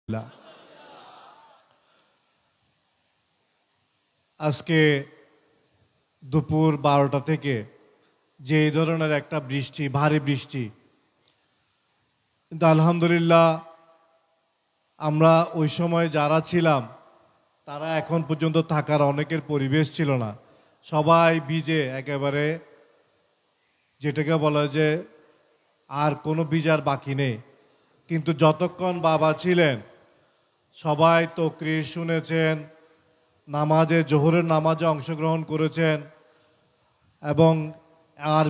আলহামদুলিল্লাহ। আজকে দুপুর 12টা থেকে যে এই ধরনের একটা বৃষ্টি, ভারী বৃষ্টি, কিন্তু আলহামদুলিল্লাহ আমরা ওই সময় যারা ছিলাম তারা এখন পর্যন্ত থাকার অনেকের পরিবেশ ছিল না। সবাই ভিজে একেবারে, যেটাকে বলা যে আর কোনো ভিজার বাকি নেই। কিন্তু যতক্ষণ বাবা ছিলেন সবাই তকরির শুনেছেন, নামাজে, জোহরের নামাজে অংশগ্রহণ করেছেন এবং আর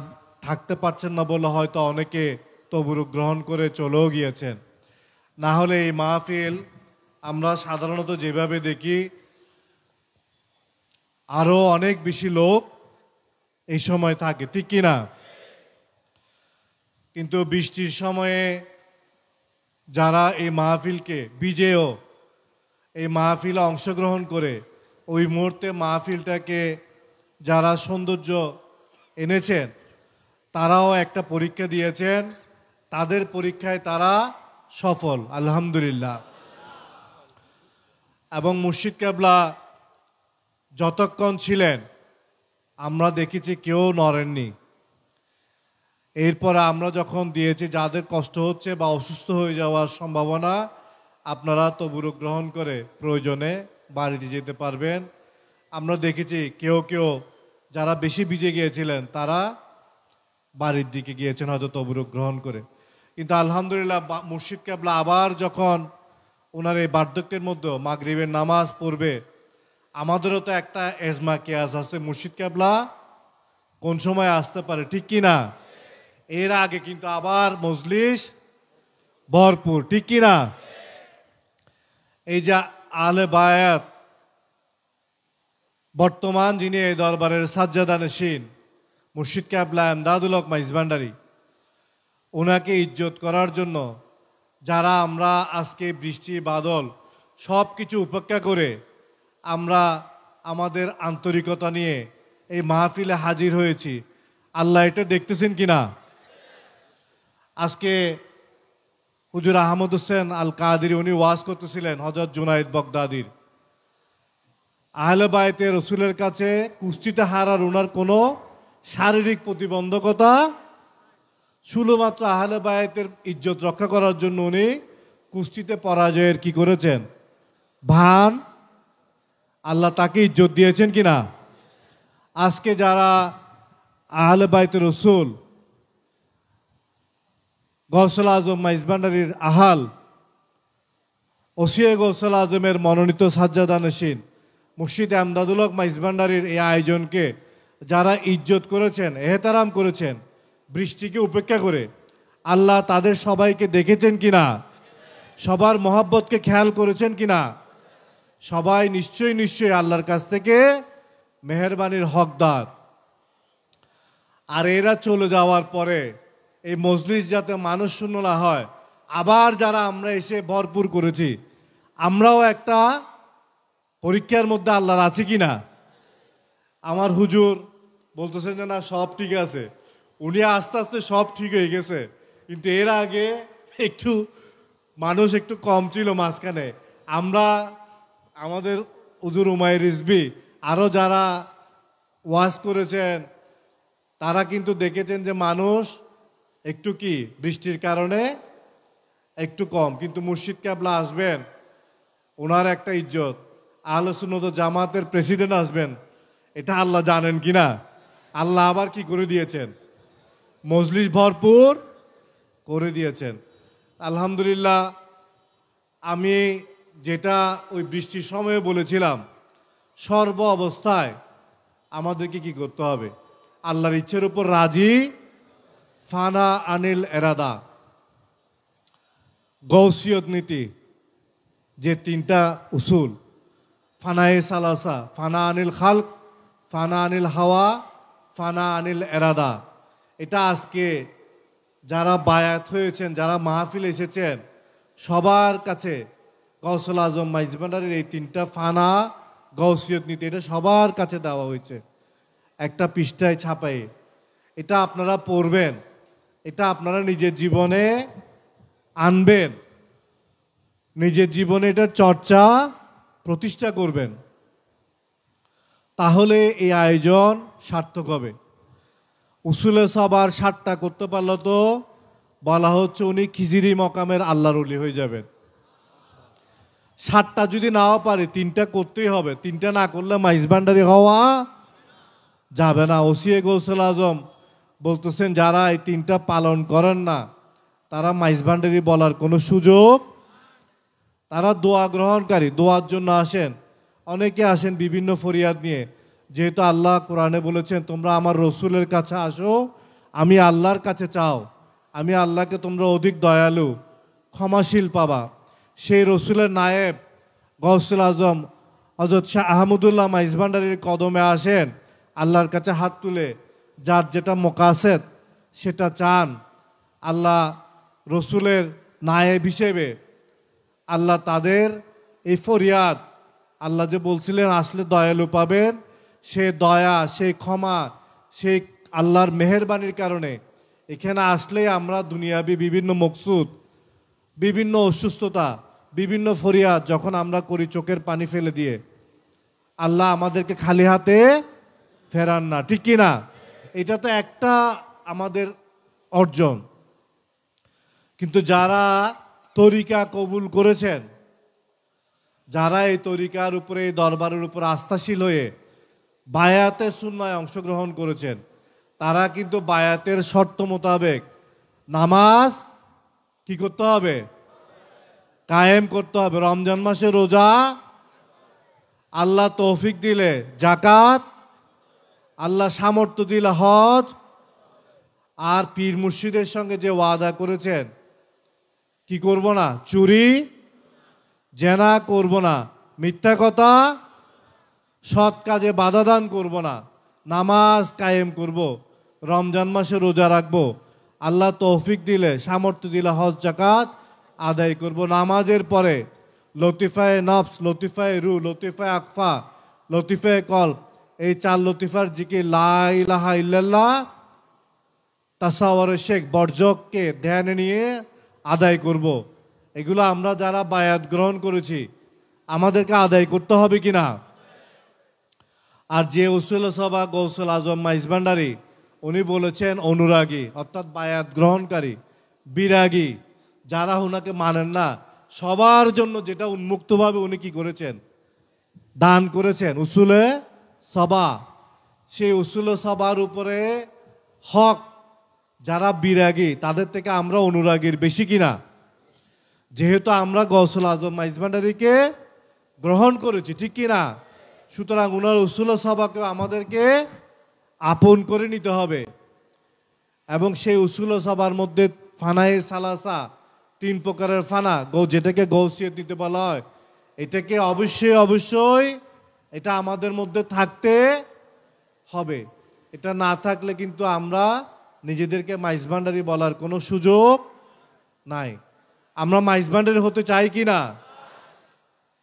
থাকতে পারছেন না বলে হয়তো অনেকে তবরুক গ্রহণ করে চলেও গিয়েছেন। না হলে এই মাহফিল আমরা সাধারণত যেভাবে দেখি আরও অনেক বেশি লোক এই সময় থাকে, ঠিক কি না? কিন্তু বৃষ্টির সময়ে যারা এই মাহফিলকে বিজেও এই মাহফিলে অংশগ্রহণ করে ওই মুহূর্তে মাহফিলটাকে যারা সৌন্দর্য এনেছেন তারাও একটা পরীক্ষা দিয়েছেন, তাদের পরীক্ষায় তারা সফল আলহামদুলিল্লাহ। এবং মুর্শিদ কেবলা যতক্ষণ ছিলেন আমরা দেখেছি কেউ নড়েননি। এরপর আমরা যখন দিয়েছি, যাদের কষ্ট হচ্ছে বা অসুস্থ হয়ে যাওয়ার সম্ভাবনা, আপনারা তবরুক গ্রহণ করে প্রয়োজনে বাড়িতে যেতে পারবেন। আমরা দেখেছি কেউ কেউ যারা বেশি ভিজে গিয়েছিলেন তারা বাড়ির দিকে গিয়েছেন হয়তো তবরুক গ্রহণ করে। কিন্তু আলহামদুলিল্লাহ মুর্শিদ কেবলা আবার যখন ওনার এই বার্ধক্যের মধ্যে মাগরিবের নামাজ পড়বে, আমাদেরও তো একটা এজমা কেয়াস আছে, মুর্শিদ কেবলা কোন সময় আসতে পারে, ঠিক কি না? এর আগে কিন্তু আবার মজলিস ভরপুর, ঠিক কি না? এই যে আলে বায়াত বর্তমান যিনি এই দরবারের সাজ্জাদানশীন মুর্শিদ কেবলা এমদাদুল হক মাইজ ভান্ডারী, ওনাকে ইজ্জত করার জন্য যারা আমরা আজকে বৃষ্টি বাদল সব কিছু উপেক্ষা করে আমরা আমাদের আন্তরিকতা নিয়ে এই মাহফিলে হাজির হয়েছি, আল্লাহ এটা দেখতেছেন কিনা? আজকে হুজুর আহমদ হোসেন আল কাদেরী উনি ওয়াজ করতেছিলেন হযরত জুনায়েদ বাগদাদীর। আহলে বায়তে রসুলের কাছে কুস্তিতে হারার ওনার কোনো শারীরিক প্রতিবন্ধকতা, শুধুমাত্র আহলে বায়তের ইজ্জত রক্ষা করার জন্য উনি কুস্তিতে পরাজয়ের কি করেছেন ভান, আল্লাহ তাকে ইজ্জত দিয়েছেন কিনা? আজকে যারা আহলে বায়তে রসুল গৌসুল আজম মাইজ ভান্ডারীর আহাল ওসিয়ে গৌসুল আজমের মনোনীত সাজ্জাদানশীন মুর্শিদ এমদাদুল হক মাইজ ভান্ডারীর এই আয়োজনকে যারা ইজ্জত করেছেন, এহতারাম করেছেন, বৃষ্টিকে উপেক্ষা করে, আল্লাহ তাদের সবাইকে দেখেছেন কিনা? সবার মহব্বতকে খেয়াল করেছেন কিনা? সবাই নিশ্চয়ই আল্লাহর কাছ থেকে মেহেরবানির হকদার। আর এরা চলে যাওয়ার পরে এই মজলিস যাতে মানুষ শূন্য না হয়, আবার যারা আমরা এসে ভরপুর করেছি, আমরাও একটা পরীক্ষার মধ্যে আল্লাহর আছে কিনা। আমার হুজুর বলতেছেন যে না সব ঠিক আছে, উনি আস্তে আস্তে সব ঠিক হয়ে গেছে, কিন্তু এর আগে একটু মানুষ একটু কম ছিল মাঝখানে। আমরা আমাদের হুজুর উমাইর রিজভী আরও যারা ওয়াজ করেছেন তারা কিন্তু দেখেছেন যে মানুষ একটু কি বৃষ্টির কারণে একটু কম, কিন্তু মুর্শিদ কেবলা আসবেন, ওনার একটা ইজ্জত, আহলে সুন্নাত জামাতের প্রেসিডেন্ট আসবেন, এটা আল্লাহ জানেন কিনা? আল্লাহ আবার কি করে দিয়েছেন, মজলিস ভরপুর করে দিয়েছেন আলহামদুলিল্লাহ। আমি যেটা ওই বৃষ্টির সময়ে বলেছিলাম, সর্ব অবস্থায় আমাদেরকে কি করতে হবে, আল্লাহর ইচ্ছের উপর রাজি, ফানা আনিল এরাদা, গৌসিয়ত নীতি, যে তিনটা উসুল, ফানায়ে সালাসা, ফানা আনিল খালক, ফানা আনিল হাওয়া, ফানা আনিল এরাদা, এটা আজকে যারা বায়াত হয়েছেন, যারা মাহফিল এসেছেন, সবার কাছে গৌসুল আজম মাইজ ভান্ডারীর এই তিনটা ফানা গৌসিয়ত নীতি, এটা সবার কাছে দেওয়া হয়েছে একটা পৃষ্ঠায় ছাপাই। এটা আপনারা পড়বেন, এটা আপনারা নিজের জীবনে আনবেন। নিজের জীবনে এটার চর্চা প্রতিষ্ঠা করবেন, তাহলে এই আয়োজন সার্থক হবে। উসুলে সবার 7টা করতে পারলে তো বলা হচ্ছে উনি খিজিরি মকামের আল্লাহর ওলি হয়ে যাবেন। 7টা যদি নাও পারে 3টা করতেই হবে, 3টা না করলে মাইজভান্ডারি হওয়া যাবে না। ওসিয়ে গৌসুল আজম বলতেছেন যারা এই 3টা পালন করেন না তারা মাইজভান্ডারি বলার কোনো সুযোগ, তারা দোয়া গ্রহণকারী, দোয়ার জন্য আসেন, অনেকে আসেন বিভিন্ন ফরিয়াদ নিয়ে। যেহেতু আল্লাহ কোরআনে বলেছেন তোমরা আমার রসুলের কাছে আসো, আমি আল্লাহর কাছে চাও, আমি আল্লাহকে তোমরা অধিক দয়ালু ক্ষমাশীল পাবা। সেই রসুলের নায়েব গৌসুল আজম হযরত শাহ আহমদুল্লাহ মাইজভান্ডারির কদমে আসেন, আল্লাহর কাছে হাত তুলে যার যেটা মোকাসেদ সেটা চান। আল্লাহ রসুলের নায়েব হিসেবে আল্লাহ তাদের এই ফরিয়াদ, আল্লাহ যে বলছিলেন আসলে দয়ালু পাবেন, সে দয়া, সেই ক্ষমা, সেই আল্লাহর মেহেরবানির কারণে এখানে আসলেই আমরা দুনিয়াবি বিভিন্ন মকসুদ, বিভিন্ন অসুস্থতা, বিভিন্ন ফরিয়াদ যখন আমরা করি চোখের পানি ফেলে দিয়ে, আল্লাহ আমাদেরকে খালি হাতে ফেরান না, ঠিক কি না? এটা তো একটা আমাদের অর্জন। কিন্তু যারা তরিকা কবুল করেছেন, যারা এই তরিকার উপরে, এই দরবারের উপর আস্থাশীল হয়ে বায়াতে সুন্নায় অংশগ্রহণ করেছেন, তারা কিন্তু বায়াতের শর্ত মোতাবেক নামাজ কি করতে হবে? কায়েম করতে হবে। রমজান মাসে রোজা, আল্লাহ তৌফিক দিলে জাকাত, আল্লাহ সামর্থ্য দিলে হজ, আর পীর মুর্শিদের সঙ্গে যে ওয়াদা করেছেন কি করব না, চুরি জেনা করব না, মিথ্যা কথা, সৎ কাজে বাধা দান করব না, নামাজ কায়েম করব, রমজান মাসে রোজা রাখবো, আল্লাহ তৌফিক দিলে সামর্থ্য দিলে হজ জাকাত আদায় করব। নামাজের পরে লতিফায়ে নফস, লতিফায়ে রু, লতিফায়ে আকফা, লতিফায়ে কলব, এই 4 লতিফার জিকির লা ইলাহা ইল্লাল্লাহ, তাসাওয়ারে শেখ, বর্জককে ধ্যানে নিয়ে আদায় করব। এগুলো আমরা যারা বায়াত গ্রহণ করেছি আমাদেরকে আদায় করতে হবে কিনা? আর যে উসুল সভা গৌসুল আজম মাইজভান্ডারি উনি বলেছেন অনুরাগী, অর্থাৎ বায়াত গ্রহণকারী, বিরাগী, যারা ওনাকে মানেন না সবার জন্য যেটা উন্মুক্তভাবে উনি কি করেছেন, দান করেছেন উসুলে সভা। সেই উসুলে সভার উপরে হক যারা বিরাগী তাদের থেকে আমরা অনুরাগীর বেশি কিনা? যেহেতু আমরা গৌসুল আজম মাইজভান্ডারিকে গ্রহণ করেছি, ঠিক কিনা? সুতরাং উনার উসুল সভাকে আমাদেরকে আপন করে নিতে হবে। এবং সেই উসুল সভার মধ্যে ফানায়ে সালাসা, 3 প্রকারের ফানা, যেটাকে গৌসিয়ত দিতে বলা হয়, এটাকে অবশ্যই অবশ্যই এটা আমাদের মধ্যে থাকতে হবে। এটা না থাকলে কিন্তু আমরা নিজেদেরকে মাইজভান্ডারি বলার কোনো সুযোগ নাই। আমরা মাইজভান্ডারি হতে চাই কি না?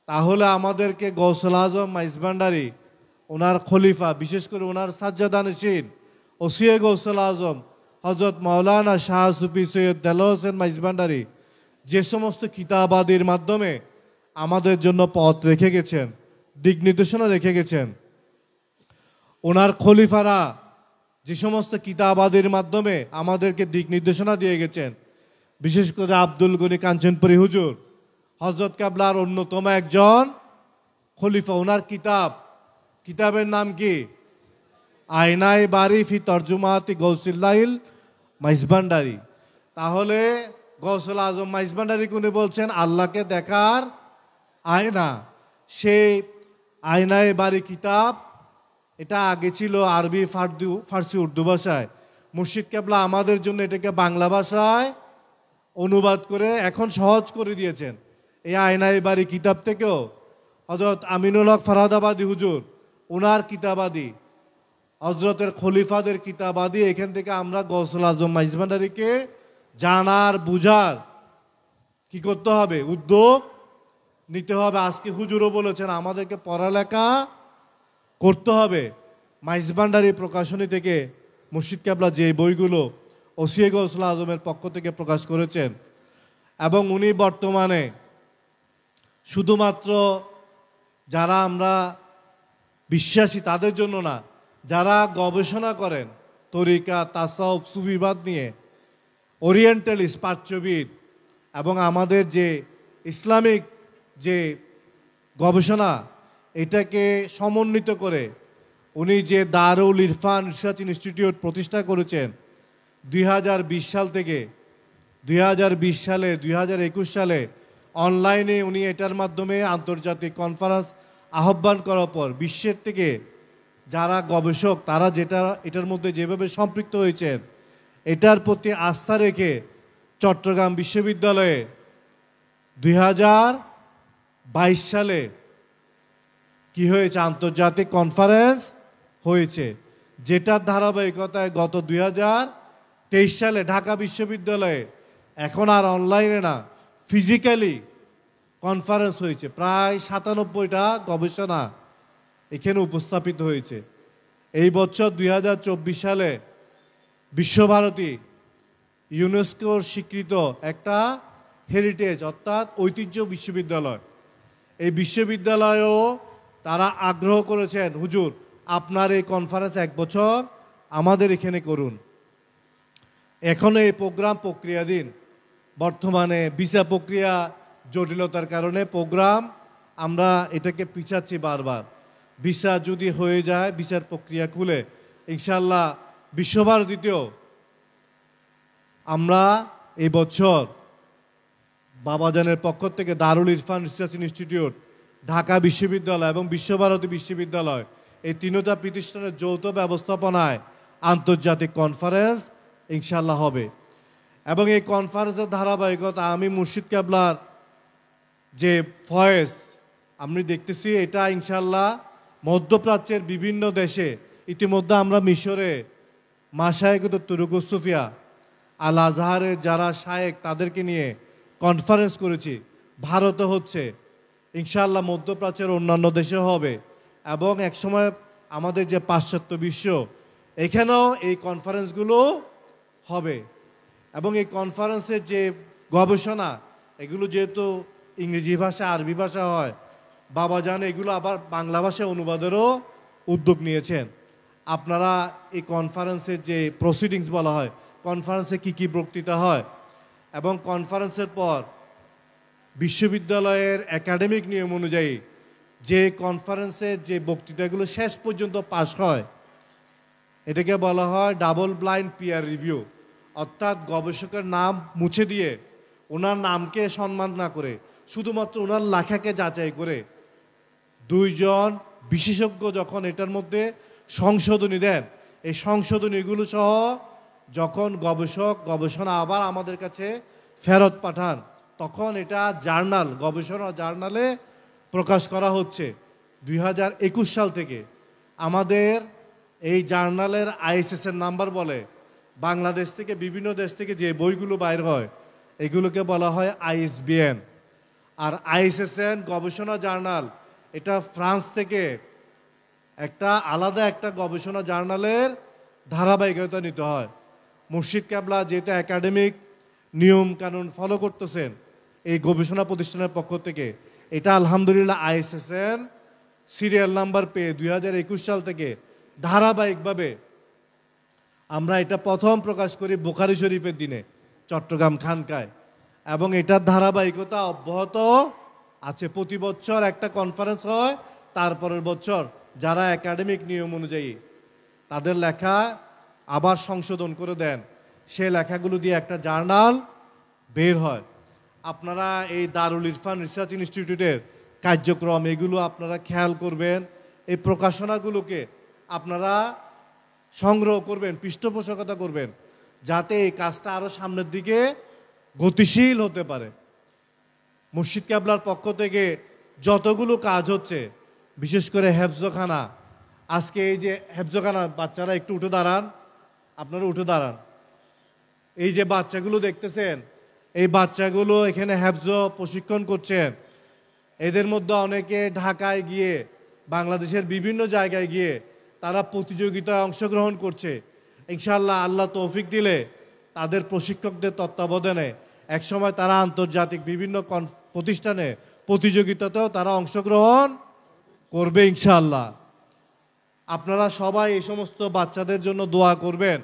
তাহলে আমাদেরকে গৌসুল আজম মাইজভান্ডারি, ওনার খলিফা, বিশেষ করে ওনার সাজ্জাদানশীন ওসিয়ে গৌসুল আজম হযরত মাওলানা শাহ সুফি সৈয়দ দেলোয়ার হোসেন মাইজভান্ডারি যে সমস্ত কিতাবাদির মাধ্যমে আমাদের জন্য পথ রেখে গেছেন, দিক নির্দেশনা রেখে গেছেন, ওনার খলিফারা যে সমস্ত কিতাবাদির মাধ্যমে আমাদেরকে দিক নির্দেশনা দিয়ে গেছেন, বিশেষ করে আব্দুল গনি কাঞ্চনপুরী হুজুর হযরত কাবলার অন্যতম একজন খলিফা, ওনার কিতাবের নাম কি? আয়নায়ে বারি ফি তরজুমাতি গৌসুল্লাহিল মাইজভান্ডারি। তাহলে গৌসুল আজম মাইজভান্ডারি উনি বলছেন আল্লাহকে দেখার আয়না। সেই আয়নায়ে বারি কিতাব, এটা আগে ছিল আরবি, ফার্সি, উর্দু ভাষায়। মুর্শিদ কেবলা আমাদের জন্য এটাকে বাংলা ভাষায় অনুবাদ করে এখন সহজ করে দিয়েছেন। এই আয়নায়ে বারি কিতাব থেকেও হযরত আমিনুল হক ফরহাদাবাদী হুজুর, ওনার কিতাবাদি, হযরতের খলিফাদের কিতাবাদি, এখান থেকে আমরা গৌসুল আজম মাইজভান্ডারিকে জানার, বুঝার কি করতে হবে, উদ্যোগ নিতে হবে। আজকে হুজুরও বলেছেন আমাদেরকে পড়ালেখা করতে হবে। মাইজভান্ডারি প্রকাশনী থেকে মুর্শিদ কেবলা যে বইগুলো ওসিয়ে গৌসুল আজমের পক্ষ থেকে প্রকাশ করেছেন, এবং উনি বর্তমানে শুধুমাত্র যারা আমরা বিশ্বাসী তাদের জন্য না, যারা গবেষণা করেন তরিকা, তাসাউফ, সুফিবাদ নিয়ে, ওরিয়েন্টালিস্ট, প্রাচ্যবিদ এবং আমাদের যে ইসলামিক যে গবেষণা, এটাকে সমন্বিত করে উনি যে দারুল ইরফান রিসার্চ ইনস্টিটিউট প্রতিষ্ঠা করেছেন 2020 সাল থেকে 2020 সালে 2021 সালে অনলাইনে উনি এটার মাধ্যমে আন্তর্জাতিক কনফারেন্স আহ্বান করার পর বিশ্বের থেকে যারা গবেষক তারা এটার মধ্যে যেভাবে সম্পৃক্ত হয়েছেন, এটার প্রতি আস্থা রেখে চট্টগ্রাম বিশ্ববিদ্যালয়ে 2022 সালে কি হয়েছে, আন্তর্জাতিক কনফারেন্স হয়েছে, যেটার ধারাবাহিকতায় গত 2023 সালে ঢাকা বিশ্ববিদ্যালয়ে এখন আর অনলাইনে না, ফিজিক্যালি কনফারেন্স হয়েছে। প্রায় 97টা গবেষণা এখানে উপস্থাপিত হয়েছে। এই বছর 2024 সালে বিশ্বভারতী ইউনেস্কোর স্বীকৃত একটা হেরিটেজ অর্থাৎ ঐতিহ্য বিশ্ববিদ্যালয়, এই বিশ্ববিদ্যালয়েও তারা আগ্রহ করেছেন, হুজুর আপনার এই কনফারেন্স 1 বছর আমাদের এখানে করুন। এখনও এই প্রোগ্রাম প্রক্রিয়াধীন, বর্তমানে ভিসা প্রক্রিয়া জটিলতার কারণে প্রোগ্রাম আমরা এটাকে পিছাচ্ছি বারবার। ভিসা যদি হয়ে যায়, ভিসার প্রক্রিয়া খুলে ইনশাল্লাহ বিশ্বভারতীতেও আমরা এই বছর বাবাজানের পক্ষ থেকে দারুল ইরফান রিসার্চ ইনস্টিটিউট, ঢাকা বিশ্ববিদ্যালয় এবং বিশ্বভারতী বিশ্ববিদ্যালয়, এই তিনটা প্রতিষ্ঠানের যৌথ ব্যবস্থাপনায় আন্তর্জাতিক কনফারেন্স ইনশাল্লাহ হবে। এবং এই কনফারেন্সের ধারাবাহিকতা আমি মুর্শিদ কেবলার যে ভয়েস আমি দেখতেছি, এটা ইনশাল্লাহ মধ্যপ্রাচ্যের বিভিন্ন দেশে, ইতিমধ্যে আমরা মিশরে মাশায়েখ তুরুক সুফিয়া, আল আজহারের যারা শায়েক তাদেরকে নিয়ে কনফারেন্স করেছি, ভারতে হচ্ছে, ইনশাআল্লাহ মধ্যপ্রাচ্যের অন্যান্য দেশে হবে। এবং একসময় আমাদের যে পাশ্চাত্য বিশ্ব, এখানেও এই কনফারেন্সগুলো হবে। এবং এই কনফারেন্সের যে গবেষণা, এগুলো যেহেতু ইংরেজি ভাষা, আরবি ভাষা হয়, বাবাজান এগুলো আবার বাংলা ভাষায় অনুবাদেরও উদ্যোগ নিয়েছেন। আপনারা এই কনফারেন্সের যে প্রসিডিংস বলা হয়, কনফারেন্সে কি কি বক্তৃতা হয়, এবং কনফারেন্সের পর বিশ্ববিদ্যালয়ের একাডেমিক নিয়ম অনুযায়ী যে কনফারেন্সের যে বক্তৃতাগুলো শেষ পর্যন্ত পাস হয়, এটাকে বলা হয় ডাবল ব্লাইন্ড পিয়ার রিভিউ। অর্থাৎ গবেষকের নাম মুছে দিয়ে, ওনার নামকে সম্মান না করে, শুধুমাত্র ওনার লেখাকে যাচাই করে 2 জন বিশেষজ্ঞ যখন এটার মধ্যে সংশোধনী দেন, এই সংশোধনীগুলো সহ যখন গবেষণা আবার আমাদের কাছে ফেরত পাঠান, তখন এটা জার্নাল, গবেষণা জার্নালে প্রকাশ করা হচ্ছে। 2021 সাল থেকে আমাদের এই জার্নালের আইএসএসের নাম্বার বলে, বাংলাদেশ থেকে বিভিন্ন দেশ থেকে যে বইগুলো বাইর হয় এগুলোকে বলা হয় আইএসবিএন। আর আইএসএসএন গবেষণা জার্নাল, এটা ফ্রান্স থেকে একটা আলাদা একটা গবেষণা জার্নালের ধারাবাহিকতা নিতে হয়। মুর্শিদ কেবলা যেহেতু একাডেমিক নিয়ম কানুন ফলো করতেছেন এই গবেষণা প্রতিষ্ঠানের পক্ষ থেকে, এটা আলহামদুলিল্লাহ আইএসএসএন সিরিয়াল নাম্বার পেয়ে 2021 সাল থেকে ধারাবাহিকভাবে আমরা এটা প্রথম প্রকাশ করি বুখারী শরীফের দিনে চট্টগ্রাম খানকায়, এবং এটার ধারাবাহিকতা অব্যাহত আছে। প্রতি বছর একটা কনফারেন্স হয়, তারপরের বছর যারা একাডেমিক নিয়ম অনুযায়ী তাদের লেখা আবার সংশোধন করে দেন, সে লেখাগুলো দিয়ে একটা জার্নাল বের হয়। আপনারা এই দারুল ইরফান রিসার্চ ইনস্টিটিউটের কার্যক্রম এগুলো আপনারা খেয়াল করবেন, এই প্রকাশনাগুলোকে আপনারা সংগ্রহ করবেন, পৃষ্ঠপোষকতা করবেন, যাতে এই কাজটা আরও সামনের দিকে গতিশীল হতে পারে। মুর্শিদ কেবলার পক্ষ থেকে যতগুলো কাজ হচ্ছে, বিশেষ করে হেফজখানা, আজকে এই যে হেফজখানা, বাচ্চারা একটু উঠে দাঁড়ান, আপনারা উঠে দাঁড়ান। এই যে বাচ্চাগুলো দেখতেছেন, এই বাচ্চাগুলো এখানে হেফজ প্রশিক্ষণ করছেন। এদের মধ্যে অনেকে ঢাকায় গিয়ে, বাংলাদেশের বিভিন্ন জায়গায় গিয়ে তারা প্রতিযোগিতায় অংশগ্রহণ করছে। ইনশাআল্লাহ আল্লাহ তৌফিক দিলে তাদের প্রশিক্ষকদের তত্ত্বাবধানে একসময় তারা আন্তর্জাতিক বিভিন্ন প্রতিষ্ঠানে প্রতিযোগিতাতেও তারা অংশগ্রহণ করবে ইনশাআল্লাহ। আপনারা সবাই এই সমস্ত বাচ্চাদের জন্য দোয়া করবেন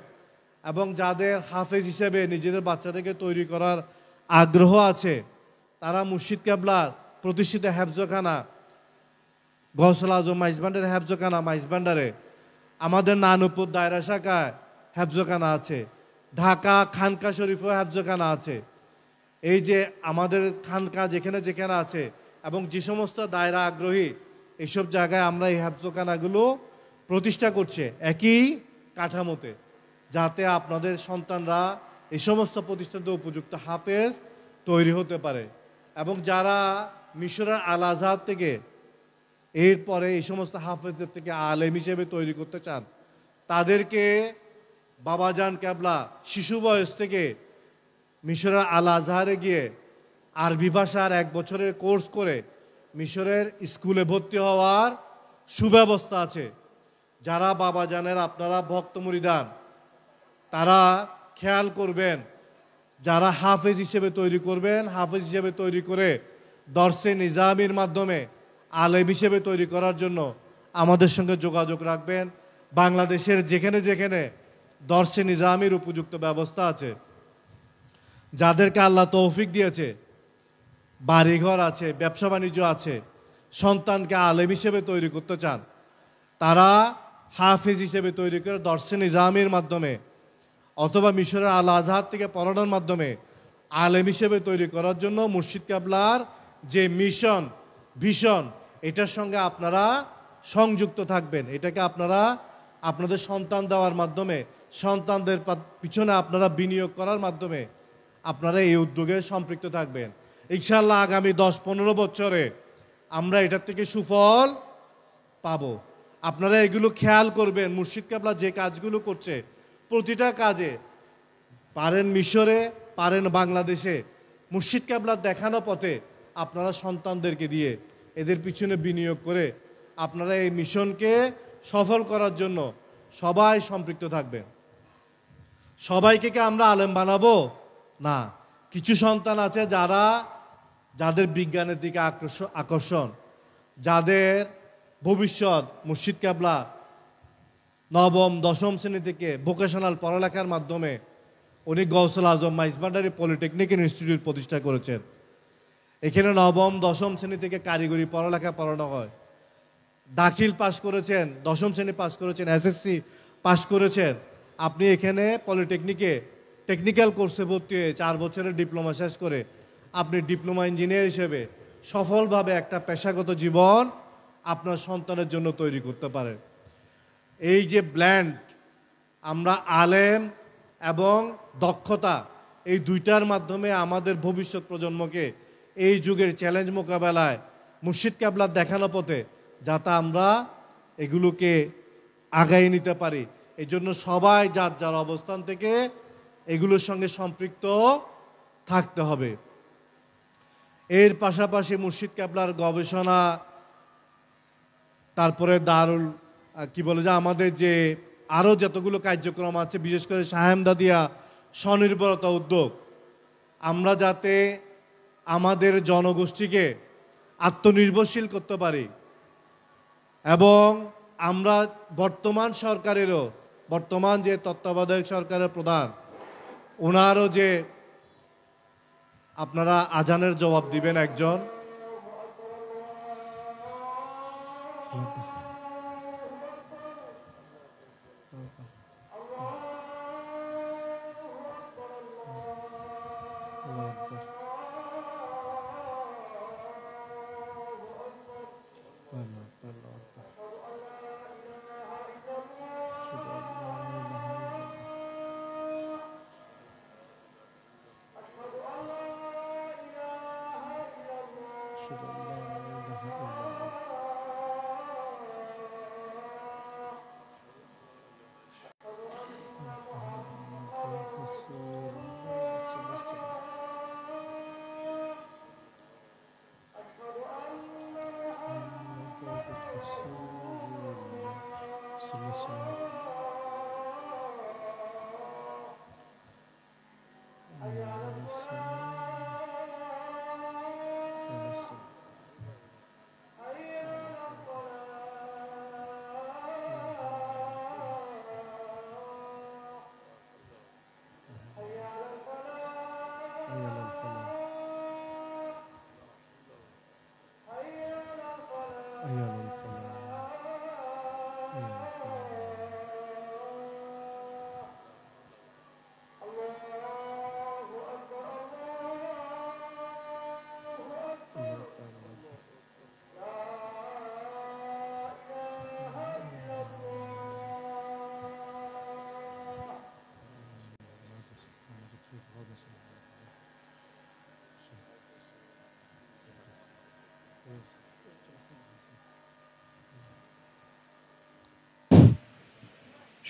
এবং যাদের হাফেজ হিসেবে নিজেদের বাচ্চাদেরকে তৈরি করার আগ্রহ আছে তারা মুর্শিদ কেবলার প্রতিষ্ঠিত হেফজখানা গৌসুল আজম মাইজভান্ডারের হেফজখানা মাইজভান্ডারে, আমাদের নানুপুর দায়রা শাখায় হেফজখানা আছে, ঢাকা খানকা শরীফও হেফজখানা আছে। এই যে আমাদের খানকা যেখানে যেখানে আছে এবং যে সমস্ত দায়রা আগ্রহী এইসব জায়গায় আমরা এই হেফজখানাগুলো প্রতিষ্ঠা করছে একই কাঠামোতে, যাতে আপনাদের সন্তানরা এই সমস্ত প্রতিষ্ঠানতে উপযুক্ত হাফেজ তৈরি হতে পারে। এবং যারা মিশরের আল আজহার থেকে এরপরে এই সমস্ত হাফেজদের থেকে আলেম হিসেবে তৈরি করতে চান তাদেরকে বাবাজান কেবলা শিশু বয়স থেকে মিশরের আল আজহারে গিয়ে আরবি ভাষার 1 বছরের কোর্স করে মিশরের স্কুলে ভর্তি হওয়ার সুব্যবস্থা আছে। যারা বাবাজানের আপনারা ভক্ত মুরিদান তারা খেয়াল করবেন, যারা হাফেজ হিসেবে তৈরি করবেন, হাফেজ হিসেবে তৈরি করে দর্শে নিজামির মাধ্যমে আলেম হিসেবে তৈরি করার জন্য আমাদের সঙ্গে যোগাযোগ রাখবেন। বাংলাদেশের যেখানে যেখানে দর্শে নিজামির উপযুক্ত ব্যবস্থা আছে, যাদেরকে আল্লাহ তৌফিক দিয়েছে, বাড়িঘর আছে, ব্যবসা বাণিজ্য আছে, সন্তানকে আলেম হিসেবে তৈরি করতে চান, তারা হাফেজ হিসেবে তৈরি করে দর্শে নিজামির মাধ্যমে অথবা মিশরের আল আজহার থেকে পড়ানোর মাধ্যমে আলেম হিসেবে তৈরি করার জন্য মুর্শিদ কেবলার যে মিশন ভিশন এটার সঙ্গে আপনারা সংযুক্ত থাকবেন। এটাকে আপনারা আপনাদের সন্তান দেওয়ার মাধ্যমে, সন্তানদের পিছনে আপনারা বিনিয়োগ করার মাধ্যমে আপনারা এই উদ্যোগে সম্পৃক্ত থাকবেন। ইনশাআল্লাহ আগামী 10-15 বছরে আমরা এটার থেকে সুফল পাবো। আপনারা এগুলো খেয়াল করবেন। মুর্শিদ কেবলা যে কাজগুলো করছে প্রতিটা কাজে, পারেন মিশরে, পারেন বাংলাদেশে, মুর্শিদ কেবলার দেখানো পথে আপনারা সন্তানদেরকে দিয়ে এদের পিছনে বিনিয়োগ করে আপনারা এই মিশনকে সফল করার জন্য সবাই সম্পৃক্ত থাকবেন। সবাইকে কি আমরা আলেম বানাবো? না, কিছু সন্তান আছে যাদের বিজ্ঞানের দিকে আকর্ষণ, যাদের ভবিষ্যৎ মুর্শিদ কেবলা নবম দশম শ্রেণী থেকে ভোকেশনাল পড়ালেখার মাধ্যমে উনি গৌসুল আজম মাইজভান্ডারি পলিটেকনিক ইনস্টিটিউট প্রতিষ্ঠা করেছেন। এখানে নবম দশম শ্রেণী থেকে কারিগরি পড়ালেখা পড়ানো হয়। দাখিল পাশ করেছেন, দশম শ্রেণী পাশ করেছেন, এসএসসি পাশ করেছেন, আপনি এখানে পলিটেকনিকে টেকনিক্যাল কোর্সে ভর্তি হয়ে 4 বছরের ডিপ্লোমা শেষ করে আপনি ডিপ্লোমা ইঞ্জিনিয়ার হিসেবে সফলভাবে একটা পেশাগত জীবন আপনার সন্তানের জন্য তৈরি করতে পারেন। এই যে ব্ল্যান্ড, আমরা আলেম এবং দক্ষতা এই দুইটার মাধ্যমে আমাদের ভবিষ্যৎ প্রজন্মকে এই যুগের চ্যালেঞ্জ মোকাবেলায় মুর্শিদ কেবলার দেখানো পথে যাতে আমরা এগুলোকে আগায় নিতে পারি, এই জন্য সবাই যার যার অবস্থান থেকে এগুলোর সঙ্গে সম্পৃক্ত থাকতে হবে। এর পাশাপাশি মুর্শিদ কেবলার গবেষণা, তারপরে দারুল আমাদের যে আরও যতগুলো কার্যক্রম আছে, বিশেষ করে শাহেমদাদিয়া স্বনির্ভরতা উদ্যোগ, আমরা যাতে আমাদের জনগোষ্ঠীকে আত্মনির্ভরশীল করতে পারি এবং আমরা বর্তমান যে তত্ত্বাবধায়ক সরকারের প্রধান, ওনারও যে আপনারা আজানের জবাব দিবেন একজন,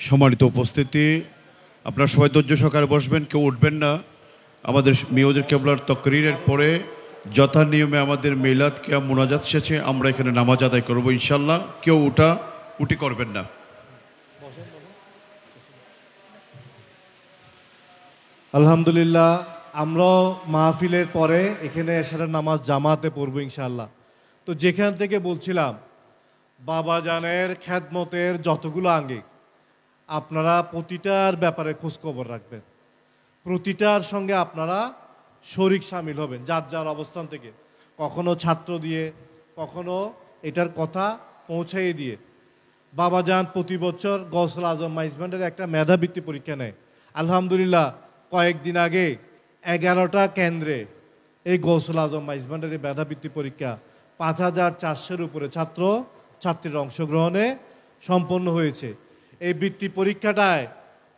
সম্মানিত উপস্থিতি, আপনারা সবাই ধৈর্য সহকারে বসবেন, কেউ উঠবেন না। আমাদের মিওজের কেবলার তকরিরের পরে যথা নিয়মে আমাদের মিলাদ কিয়াম মুনাজাত শেষে আমরা এখানে নামাজ আদায় করব ইনশাল্লাহ। কেউ উঠি করবেন না। আলহামদুলিল্লাহ, আমরাও মাহফিলের পরে এখানে এশারের নামাজ জামাতে পড়ব ইনশাল্লাহ। তো যেখান থেকে বলছিলাম, বাবাজানের খ্যাদমতের যতগুলো আঙ্গিক, আপনারা প্রতিটার ব্যাপারে খোঁজখবর রাখবেন, প্রতিটার সঙ্গে আপনারা শরিক সামিল হবেন যার যার অবস্থান থেকে, কখনো ছাত্র দিয়ে, কখনো এটার কথা পৌঁছাইয়ে দিয়ে। বাবাজান প্রতি বছর গৌসুল আজম মাইজবান্ডের একটা মেধাবৃত্তি পরীক্ষা নেয়। আলহামদুলিল্লাহ, কয়েকদিন আগে 11টা কেন্দ্রে এই গৌসুল আজম মাইজবান্ডের এই মেধাবৃত্তি পরীক্ষা 5400-এর উপরে ছাত্র ছাত্রীর অংশগ্রহণে সম্পন্ন হয়েছে। এই বৃত্তি পরীক্ষাটায়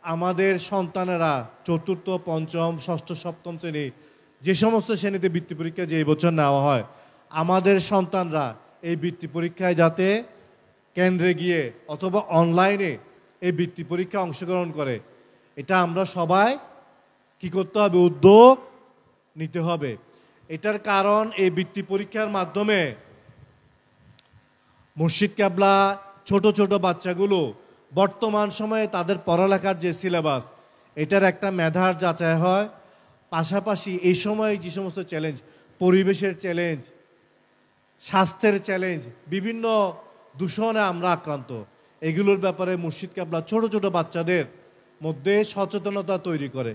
আমাদের সন্তানেরা চতুর্থ, পঞ্চম, ষষ্ঠ, সপ্তম শ্রেণী, যে সমস্ত শ্রেণীতে বৃত্তি পরীক্ষা যে বছর নেওয়া হয়, আমাদের সন্তানরা এই বৃত্তি পরীক্ষায় যাতে কেন্দ্রে গিয়ে অথবা অনলাইনে এই বৃত্তি পরীক্ষায় অংশগ্রহণ করে, এটা আমরা সবাই কি করতে হবে? উদ্যোগ নিতে হবে। এটার কারণ, এই বৃত্তি পরীক্ষার মাধ্যমে মুর্শিদ কেবলা ছোট ছোট বাচ্চাগুলো বর্তমান সময়ে তাদের পড়ালেখার যে সিলেবাস, এটার একটা মেধার যাচাই হয়। পাশাপাশি এই সময় যে সমস্ত চ্যালেঞ্জ, পরিবেশের চ্যালেঞ্জ, স্বাস্থ্যের চ্যালেঞ্জ, বিভিন্ন দূষণে আমরা আক্রান্ত, এগুলোর ব্যাপারে মুর্শিদ কেবলা ছোট ছোট বাচ্চাদের মধ্যে সচেতনতা তৈরি করে।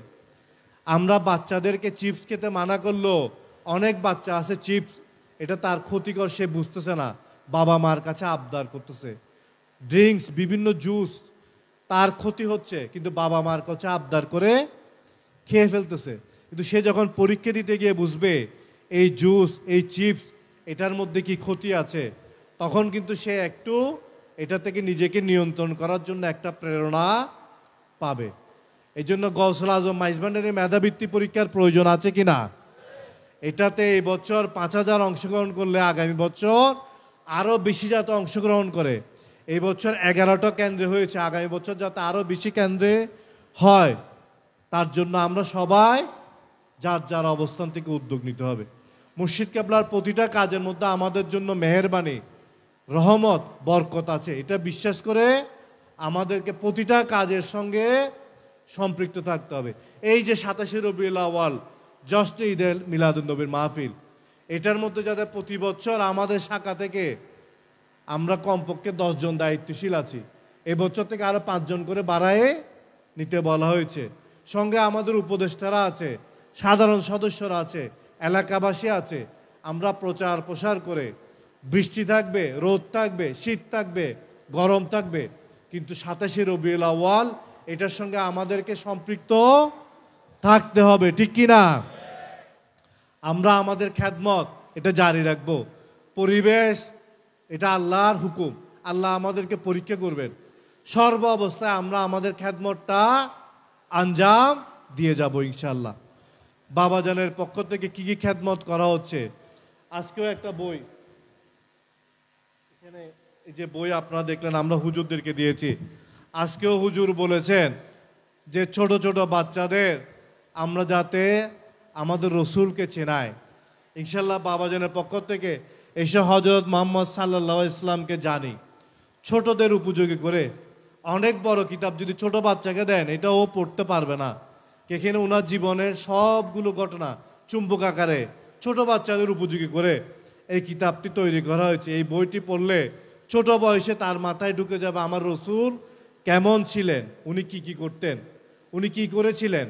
আমরা বাচ্চাদেরকে চিপস খেতে মানা করলেও অনেক বাচ্চা আছে চিপস এটা তার ক্ষতিকর, সে বুঝতেছে না, বাবা মার কাছে আবদার করতেছে। ড্রিঙ্কস, বিভিন্ন জুস, তার ক্ষতি হচ্ছে কিন্তু বাবা মার কাছে আবদার করে খেয়ে ফেলতেছে। কিন্তু সে যখন পরীক্ষা দিতে গিয়ে বুঝবে এই জুস, এই চিপস, এটার মধ্যে কি ক্ষতি আছে, তখন কিন্তু সে একটু এটা থেকে নিজেকে নিয়ন্ত্রণ করার জন্য একটা প্রেরণা পাবে। এই জন্য গৌসুল আজম মাইজবান্ডের মেধাবৃত্তি পরীক্ষার প্রয়োজন আছে কি না? এটাতে এই বছর 5000 অংশগ্রহণ করলে আগামী বছর আরও বেশি যাতে অংশগ্রহণ করে। এই বছর 11টা কেন্দ্রে হয়েছে, আগামী বছর যাতে আরও বেশি কেন্দ্রে হয়, তার জন্য আমরা সবাই যার যার অবস্থান থেকে উদ্যোগ নিতে হবে। মুর্শিদ কেবলার প্রতিটা কাজের মধ্যে আমাদের জন্য মেহেরবানি, রহমত, বরকত আছে, এটা বিশ্বাস করে আমাদেরকে প্রতিটা কাজের সঙ্গে সম্পৃক্ত থাকতে হবে। এই যে 27শে রবিউল আউয়াল জশ্নে ঈদে মিলাদুন নবীর মাহফিল, এটার মধ্যে যাতে প্রতি বছর আমাদের শাখা থেকে আমরা কমপক্ষে 10 জন দায়িত্বশীল আছি, এবছর থেকে আরও 5 জন করে বাড়ায়ে নিতে বলা হয়েছে। সঙ্গে আমাদের উপদেষ্টারা আছে, সাধারণ সদস্যরা আছে, এলাকাবাসী আছে। আমরা প্রচার প্রসার করে, বৃষ্টি থাকবে, রোদ থাকবে, শীত থাকবে, গরম থাকবে, কিন্তু 27শে রবিউল আউয়াল এটার সঙ্গে আমাদেরকে সম্পৃক্ত থাকতে হবে, ঠিক কি না? আমরা আমাদের খেদমত এটা জারি রাখবো। পরিবেশ এটা আল্লাহর হুকুম, আল্লাহ আমাদেরকে পরীক্ষা করবেন। সর্ব অবস্থায় আমরা আমাদের খেদমতটা আঞ্জাম দিয়ে যাব ইনশাল্লাহ। বাবাজানের পক্ষ থেকে কি কি খেদমত করা হচ্ছে, আজকেও একটা বই, এখানে এই যে বই আপনারা দেখলেন আমরা হুজুরদেরকে দিয়েছি। আজকেও হুজুর বলেছেন যে ছোট ছোট বাচ্চাদের আমরা যাতে আমাদের রসুলকে চেনাই। ইনশাল্লাহ বাবাজানের পক্ষ থেকে এসে হজরত মুহাম্মদ সাল্লাল্লাহু আলাইহি ইসলামকে জানি, ছোটদের উপযোগী করে। অনেক বড় কিতাব যদি ছোট বাচ্চাকে দেন, এটা ও পড়তে পারবে না। এখানে ওনার জীবনের সবগুলো ঘটনা চুম্বক আকারে ছোট বাচ্চাদের উপযোগী করে এই কিতাবটি তৈরি করা হয়েছে। এই বইটি পড়লে ছোট বয়সে তার মাথায় ঢুকে যাবে আমার রসুল কেমন ছিলেন, উনি কি কি করতেন, উনি কি করেছিলেন।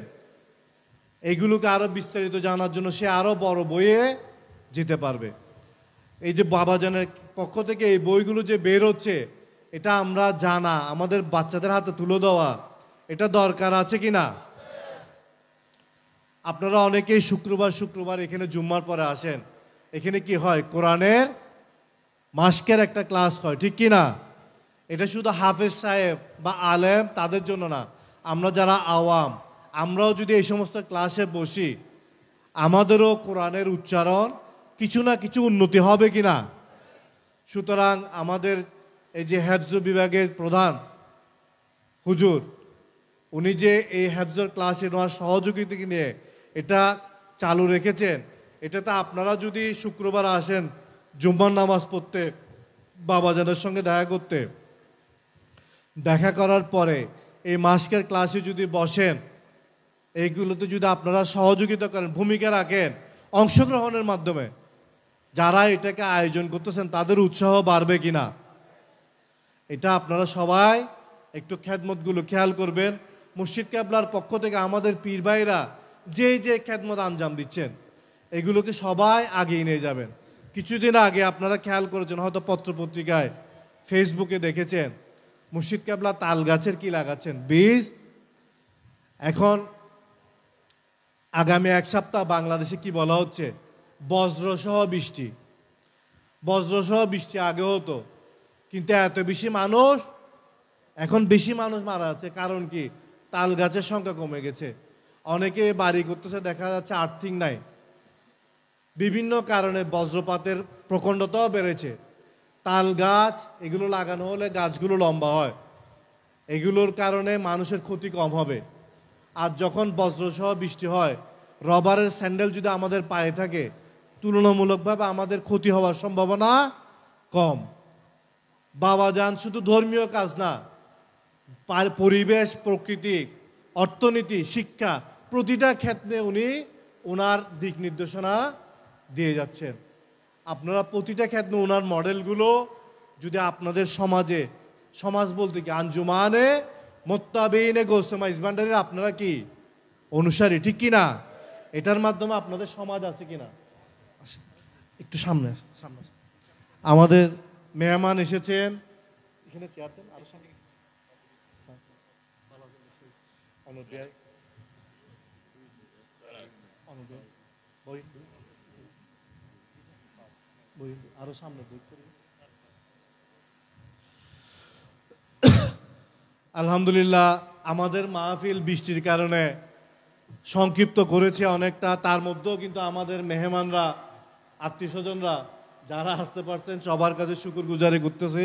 এইগুলোকে আরও বিস্তারিত জানার জন্য সে আরও বড় বইয়ে যেতে পারবে। এই যে বাবাজানের পক্ষ থেকে এই বইগুলো যে বের হচ্ছে, এটা আমরা জানা, আমাদের বাচ্চাদের হাতে তুলে দেওয়া, এটা দরকার আছে কি না? আপনারা অনেকেই শুক্রবার শুক্রবার এখানে জুম্মার পরে আসেন। এখানে কি হয়? কোরআনের মাসকের একটা ক্লাস হয়, ঠিক কি না? এটা শুধু হাফেজ সাহেব বা আলেম তাদের জন্য না, আমরা যারা আওয়াম, আমরাও যদি এই সমস্ত ক্লাসে বসি, আমাদেরও কোরআনের উচ্চারণ কিছু না কিছু উন্নতি হবে কি না? সুতরাং আমাদের এই যে হেফজ বিভাগের প্রধান হুজুর, উনি যে এই হেফজর ক্লাসে নেওয়ার সহযোগিতা নিয়ে এটা চালু রেখেছেন, এটাতে আপনারা যদি শুক্রবার আসেন জুম্মার নামাজ পড়তে, বাবাজানের সঙ্গে দেখা করার পরে এই মাসকের ক্লাসে যদি বসেন, এইগুলোতে যদি আপনারা সহযোগিতা করেন, ভূমিকা রাখেন অংশগ্রহণের মাধ্যমে, যারা এটাকে আয়োজন করতেছেন তাদের উৎসাহ বাড়বে কিনা, এটা আপনারা সবাই একটু খেদমতগুলো খেয়াল করবেন। মুর্শিদ কেবলার পক্ষ থেকে আমাদের পীর ভাইরা যে খেদমত আঞ্জাম দিচ্ছেন এগুলোকে সবাই আগিয়ে নিয়ে যাবেন। কিছুদিন আগে আপনারা খেয়াল করেছেন, হয়তো পত্রপত্রিকায় ফেসবুকে দেখেছেন, মুর্শিদ কেবলা তাল গাছের কি লাগাচ্ছেন, বীজ। এখন আগামী 1 সপ্তাহ বাংলাদেশে কি বলা হচ্ছে, বজ্রসহ বৃষ্টি। বজ্রসহ বৃষ্টি আগে হতো, কিন্তু এত বেশি মানুষ, এখন বেশি মানুষ মারা যাচ্ছে। কারণ কি, তাল গাছের সংখ্যা কমে গেছে, অনেকে বাড়ি করতেছে, দেখা যাচ্ছে আর্থিং নাই, বিভিন্ন কারণে বজ্রপাতের প্রখণ্ডতাও বেড়েছে। তাল গাছ এগুলো লাগানো হলে গাছগুলো লম্বা হয়, এগুলোর কারণে মানুষের ক্ষতি কম হবে। আর যখন বজ্রসহ বৃষ্টি হয়, রবারের স্যান্ডেল যদি আমাদের পায়ে থাকে, তুলনামূলকভাবে আমাদের ক্ষতি হওয়ার সম্ভাবনা কম। বাবাজান শুধু ধর্মীয় কাজ না, পরিবেশ, প্রকৃতি, অর্থনীতি, শিক্ষা, প্রতিটা ক্ষেত্রে উনি ওনার দিক নির্দেশনা দিয়ে যাচ্ছেন। আপনারা প্রতিটা ক্ষেত্রে ওনার মডেলগুলো যদি আপনাদের সমাজে, সমাজ বলতে কি আঞ্জুমানে মোত্তাবিনে গৌসে মাইজ ভান্ডারীর আপনারা কি অনুসারী, ঠিক কিনা? এটার মাধ্যমে আপনাদের সমাজ আছে কিনা? একটু সামনে সামনে আমাদের মেহমান এসেছেন, এখানে চেয়ার দেন, আরো সামনে আরো সামনে। আলহামদুলিল্লাহ, আমাদের মাহফিল বৃষ্টির কারণে সংক্ষিপ্ত করেছে অনেকটা, তার মধ্যেও কিন্তু আমাদের মেহমানরা, আত্মীয় স্বজনরা যারা আসতে পারছেন সবার কাছে শুকরগুজারি করতেছে।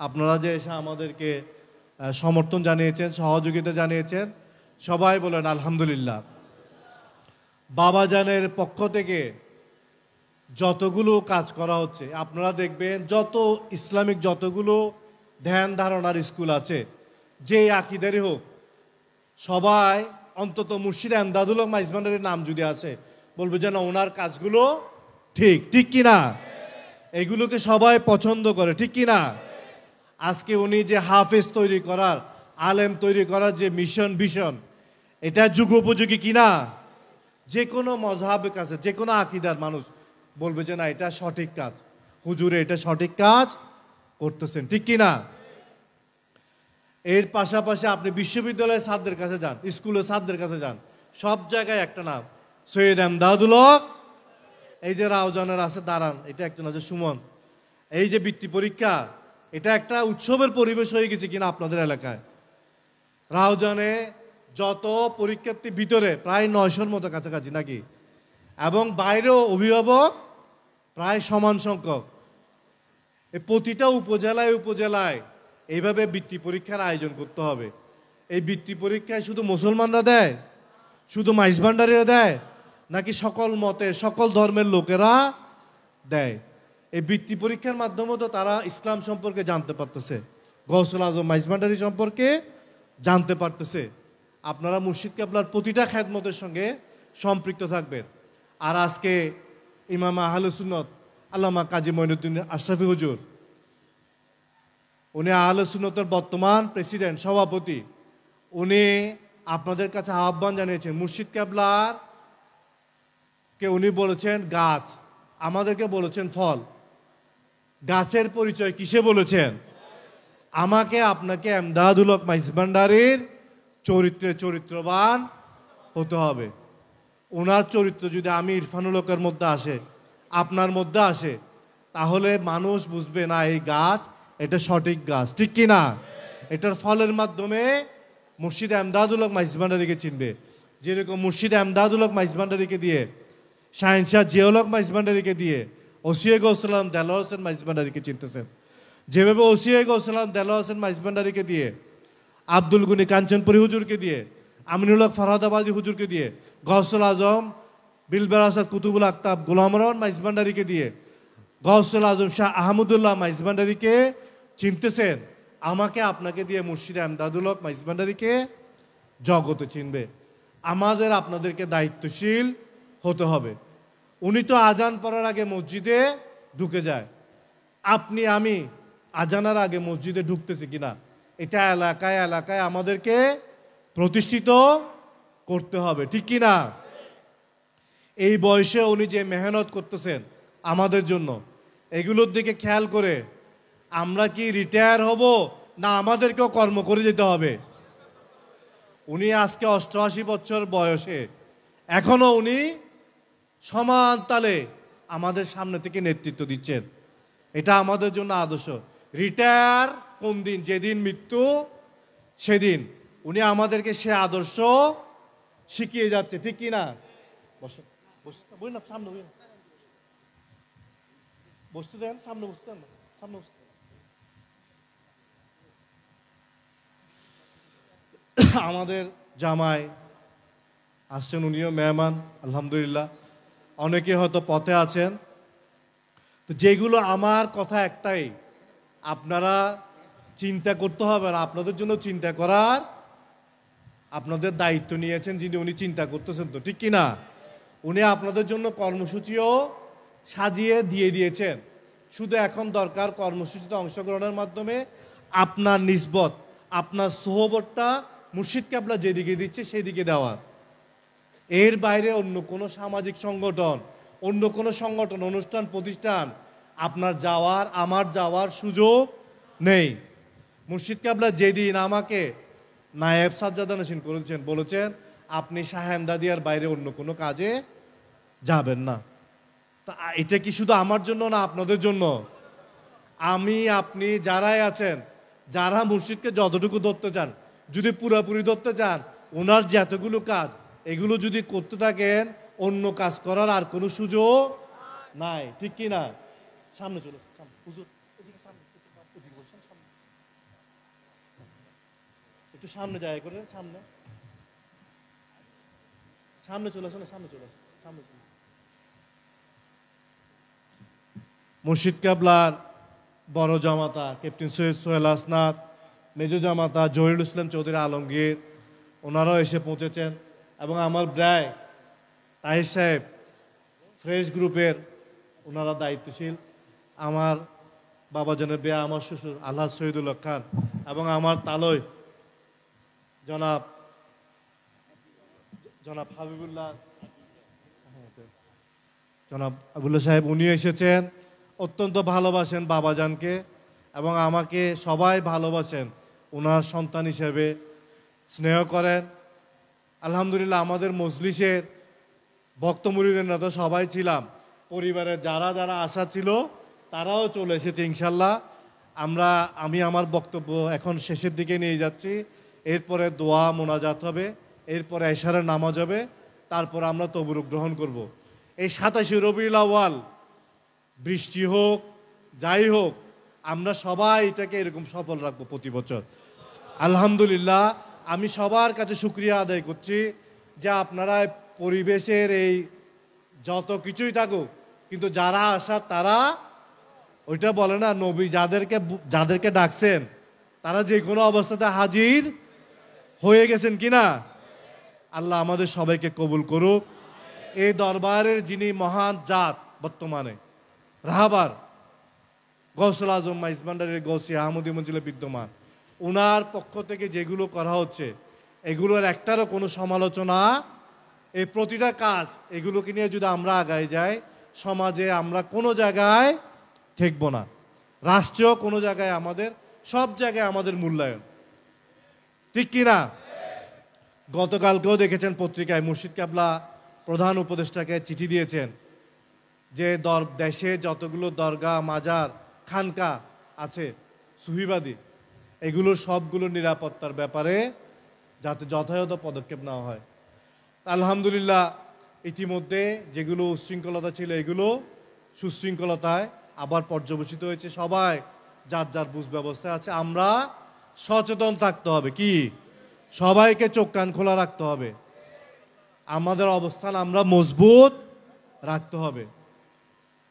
আপনারা যে এসে আমাদেরকে সমর্থন জানিয়েছেন, সহযোগিতা জানিয়েছেন, সবাই বলেন আলহামদুলিল্লাহ। বাবাজানের পক্ষ থেকে যতগুলো কাজ করা হচ্ছে, আপনারা দেখবেন যত ইসলামিক যতগুলো ধ্যান ধারণার স্কুল আছে, যে আকিদারই হোক, সবাই অন্তত মুর্শিদ এমদাদুল হক মাইজ ভান্ডারীর নাম যদি আসে, বলবে যেন ওনার কাজগুলো ঠিক, ঠিক কিনা? এগুলোকে সবাই পছন্দ করে, ঠিক কিনা? আজকে উনি যে হাফেজ তৈরি করার, আলেম তৈরি করার যে মিশন, ভিশন, এটা যুগোপযোগী কিনা? যে কোনো মজহাবের কাছে, যে কোনো আকিদার মানুষ বলবে যে না, এটা সঠিক কাজ, হুজুরে এটা সঠিক কাজ করতেছেন, ঠিক কিনা? এর পাশাপাশি আপনি বিশ্ববিদ্যালয়ের ছাত্রদের কাছে যান, স্কুলের ছাত্রদের কাছে যান, সব জায়গায় একটা নাম, সৈয়দ এমদাদুল হক। এই যে রাউজানের আছে দাঁড়ান, এটা একজন আছে সুমন। এই যে বৃত্তি পরীক্ষা, এটা একটা উৎসবের পরিবেশ হয়ে গেছে কিনা আপনাদের এলাকায়? রাউজানে যত পরীক্ষার্থী ভিতরে প্রায় 900-র মতো কাছাকাছি নাকি, এবং বাইরেও অভিভাবক প্রায় সমান সংখ্যক। এই প্রতিটা উপজেলায় উপজেলায় এইভাবে বৃত্তি পরীক্ষার আয়োজন করতে হবে। এই বৃত্তি পরীক্ষায় শুধু মুসলমানরা দেয়, শুধু মাইজ ভান্ডারীরা দেয়, নাকি সকল মতে, সকল ধর্মের লোকেরা দেয়? এই বৃত্তি পরীক্ষার মাধ্যমে তো তারা ইসলাম সম্পর্কে জানতে পারতেছে, গৌসুল আজম মাইজ ভান্ডারী সম্পর্কে জানতে পারতেছে। আপনারা মুর্শিদ কেবলার প্রতিটা খেদমতের সঙ্গে সম্পৃক্ত থাকবেন। আর আজকে ইমাম আহলে সুন্নত আল্লামা কাজী মঈনুদ্দিন আশরাফি হুজুর, উনি আহলে সুন্নতের বর্তমান প্রেসিডেন্ট, সভাপতি, উনি আপনাদের কাছে আহ্বান জানিয়েছেন। মুর্শিদ কেবলার কে উনি বলেছেন গাছ, আমাদেরকে বলেছেন ফল। গাছের পরিচয় কিসে বলেছেন? আমাকে আপনাকে এমদাদুল হক মাইজ ভান্ডারীর চরিত্রে চরিত্রবান হতে হবে। ওনার চরিত্র যদি আমি ইরফানুল হকের মধ্যে আসে, আপনার মধ্যে আসে, তাহলে মানুষ বুঝবে না এই গাছ এটা সঠিক গাছ, ঠিক কি না? এটার ফলের মাধ্যমে মুর্শিদ এমদাদুল হক মাইজ ভান্ডারীকে চিনবে। যেরকম মুর্শিদ এমদাদুল হক মাইজ ভান্ডারীকে দিয়ে, শাহিনশাহ জিয়াউল হক মাইজ ভান্ডারীকে দিয়ে ওসিয়ে গৌসুলাম দেলোয়ার হোসেন মাইজ ভান্ডারীকে চিনতেছেন, যেভাবে ওসিয়ে গৌসুলাম দেলোয়ার হোসেন মাইজ ভান্ডারীকে দিয়ে আব্দুল গনি কাঞ্চনপুরি হুজুরকে দিয়ে, আমিনুল হক ফরহাদাবাদী হুজুরকে দিয়ে, গৌসুল আজম বিলবের আসাদ কুতুবুল আক্তাব গোলাম রহমান মাইজভান্ডারিকে দিয়ে, গৌসুল আজম শাহ আহমদুল্লাহ মাইজভান্ডারিকে চিনতেছেন, আমাকে আপনাকে দিয়ে মুর্শিদ এমদাদুল হক মাইজভান্ডারিকে জগতে চিনবে। আমাদের আপনাদেরকে দায়িত্বশীল হতে হবে। উনি তো আজান পড়ার আগে মসজিদে ঢুকে যায়, আপনি আমি আজানার আগে মসজিদে ঢুকতেছি কিনা, এটা এলাকায় এলাকায় আমাদেরকে প্রতিষ্ঠিত করতে হবে, ঠিক কিনা? এই বয়সে উনি যে মেহনত করতেছেন আমাদের জন্য, এগুলোর দিকে খেয়াল করে আমরা কি রিটায়ার হব না আমাদেরকেও কর্ম করে যেতে হবে? উনি আজকে 88 বছর বয়সে এখনো উনি সমান তালে আমাদের সামনে থেকে নেতৃত্ব দিচ্ছেন। এটা আমাদের জন্য আদর্শ। রিটায়ার কোন দিন? যেদিন মৃত্যু সেদিন। উনি আমাদেরকে সে আদর্শ শিখিয়ে যাচ্ছে, ঠিক কি না? বসে বসে না, সামনে বসতে দেন, সামনে বসতে দেন, সামনে বসতে। আমাদের জামাই আসছেন, উনিও মেহমান আলহামদুলিল্লাহ। অনেকে হয়তো পথে আছেন, তো যেগুলো আমার কথা একটাই, আপনারা চিন্তা করতে হবে না, আপনাদের জন্য চিন্তা করার আপনাদের দায়িত্ব নিয়েছেন যিনি, উনি চিন্তা করতেছেন তো, ঠিক কিনা? উনি আপনাদের জন্য কর্মসূচিও সাজিয়ে দিয়ে দিয়েছেন। শুধু এখন দরকার কর্মসূচিতে অংশগ্রহণের মাধ্যমে আপনার নিসবত, আপনার সোহবতটা মুর্শিদ কেবলা যেদিকে দিচ্ছে সেদিকে দেওয়ার। এর বাইরে অন্য কোনো সামাজিক সংগঠন, অন্য কোনো সংগঠন, অনুষ্ঠান, প্রতিষ্ঠান আপনার যাওয়ার, আমার যাওয়ার সুযোগ নেই। মুর্শিদ কেবলা যেদিন আমাকে নায়েব সাজ্জাদা নসীন করেছেন, বলেছেন আপনি শাহ এমদাদিয়ার বাইরে অন্য কোনো কাজে যাবেন না। তা এটা কি শুধু আমার জন্য না আপনাদের জন্য? আমি, আপনি যারাই আছেন, যারা মুর্শিদকে যতটুকু ধরতে চান, যদি পুরোপুরি ধরতে চান, ওনার যতগুলো কাজ এগুলো যদি করতে থাকেন, অন্য কাজ করার আর কোনো সুযোগ নাই, ঠিক কি না? সামনে চলো, হুজুর একটু সামনে যায় করে, সামনে সামনে চলে আসো, সামনে চলে আসো, সামনে চলে। মুর্শিদ কেবলার বড় জামাতা ক্যাপ্টেন সৈয়দ সোহেল হাসনাত, মেজো জামাতা জহিরুল ইসলাম চৌধুরী আলমগীর, ওনারাও এসে পৌঁছেছেন, এবং আমার ব্রায় তাহির সাহেব ফ্রেশ গ্রুপের ওনারা দায়িত্বশীল, আমার বাবাজানের বেয়া, আমার শ্বশুর আল্লাহ শহীদুল্লাহ খান, এবং আমার তালয় জনাব হাবিবুল্লাহ, জনাব আবুল্লাহ সাহেব, উনি এসেছেন। অত্যন্ত ভালোবাসেন বাবাজানকে এবং আমাকে সবাই ভালোবাসেন, ওনার সন্তান হিসেবে স্নেহ করেন। আলহামদুলিল্লাহ আমাদের মজলিসের ভক্ত মুরিদেররা তো সবাই ছিলাম, পরিবারের যারা যারা আশা ছিল তারাও চলে এসেছে ইনশাল্লাহ। আমি আমার বক্তব্য এখন শেষের দিকে নিয়ে যাচ্ছি। এরপরে দোয়া মোনাজাত হবে, এরপরে এশারের নামাজ হবে, তারপর আমরা তবরুক গ্রহণ করব। এই 27 রবিউল আউয়াল বৃষ্টি হোক যাই হোক, আমরা সবাই এটাকে এরকম সফল রাখবো প্রতি বছর আলহামদুলিল্লাহ। আমি সবার কাছে শুকরিয়া আদায় করছি যে আপনারা পরিবেশের এই যত কিছুই থাকুক, কিন্তু যারা আসার তারা ওইটা বলে না, নবী যাদেরকে ডাকছেন তারা যে কোনো অবস্থাতে হাজির হয়ে গেছেন কিনা। আল্লাহ আমাদের সবাইকে কবুল করুক। এই দরবারের যিনি মহান জাত বর্তমানে রাহাবার গৌসুল আজম মাইজভান্ডারির গৌসি আহমদী মঞ্জিলে বিদ্যমান, ওনার পক্ষ থেকে যেগুলো করা হচ্ছে এগুলোর একটারও কোনো সমালোচনা, এই প্রতিটা কাজ এগুলোকে নিয়ে যদি আমরা আগায় যাই, সমাজে আমরা কোনো জায়গায় ঠেকব না, রাষ্ট্রীয় কোনো জায়গায় আমাদের, সব জায়গায় আমাদের মূল্যায়ন, ঠিক কিনা? গতকালকেও দেখেছেন পত্রিকায় মুর্শিদ কেবলা প্রধান উপদেষ্টাকে চিঠি দিয়েছেন যে দেশে যতগুলো দরগা, মাজার, খানকা আছে সুফিবাদী, এগুলোর সবগুলোর নিরাপত্তার ব্যাপারে যাতে যথাযথ পদক্ষেপ নেওয়া হয়। আলহামদুলিল্লাহ ইতিমধ্যে যেগুলো উচ্ছৃঙ্খলতা ছিল এগুলো সুশৃঙ্খলতায় আবার পর্যবেসিত হয়েছে, সবাই যার যার বুঝ ব্যবস্থায় আছে। আমরা সচেতন থাকতে হবে। কি সবাইকে চোখ কান খোলা রাখতে হবে, আমাদের অবস্থান আমরা মজবুত রাখতে হবে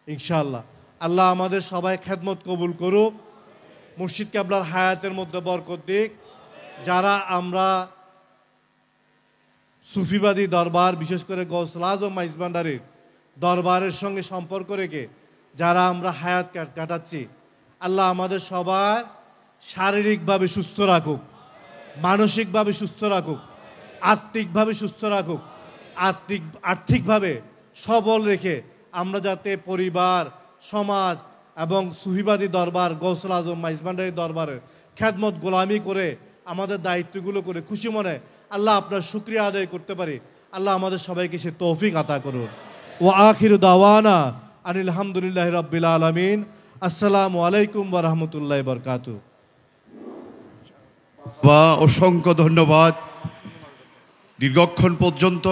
ইনশাআল্লাহ। আল্লাহ আমাদের সবাই খেদমত কবুল করুক, মুর্শিদ কেবলার হায়াতের মধ্যে বরকত দিক। যারা আমরা সুফিবাদী দরবার, বিশেষ করে গৌসুল আজম মাইজ ভান্ডারীর দরবারের সঙ্গে সম্পর্ক রেখে যারা আমরা হায়াত কাটাচ্ছি, আল্লাহ আমাদের সবার শারীরিকভাবে সুস্থ রাখুক, মানসিকভাবে সুস্থ রাখুক, আত্মিকভাবে সুস্থ রাখুক, আর্থিকভাবে সবল রেখে আমরা যাতে পরিবার, সমাজ এবং সুফিবাদী দরবার, গৌসুল আজম মাইজ ভান্ডারীর দরবারের খেদমত গোলামি করে আমাদের দায়িত্বগুলো করে খুশি মনে আল্লাহ আপনার শুকরিয়া আদায় করতে পারি। আল্লাহ আমাদের সবাইকে সে তৌফিক আতা করুন। ওয়া আখিরু দাওয়ানা আনিল হামদুলিল্লাহি রাব্বিল আলামিন। আসসালামু আলাইকুম ওয়া রাহমাতুল্লাহি ওয়া বারাকাতুহু। অসংখ্য ধন্যবাদ। দীর্ঘক্ষণ পর্যন্ত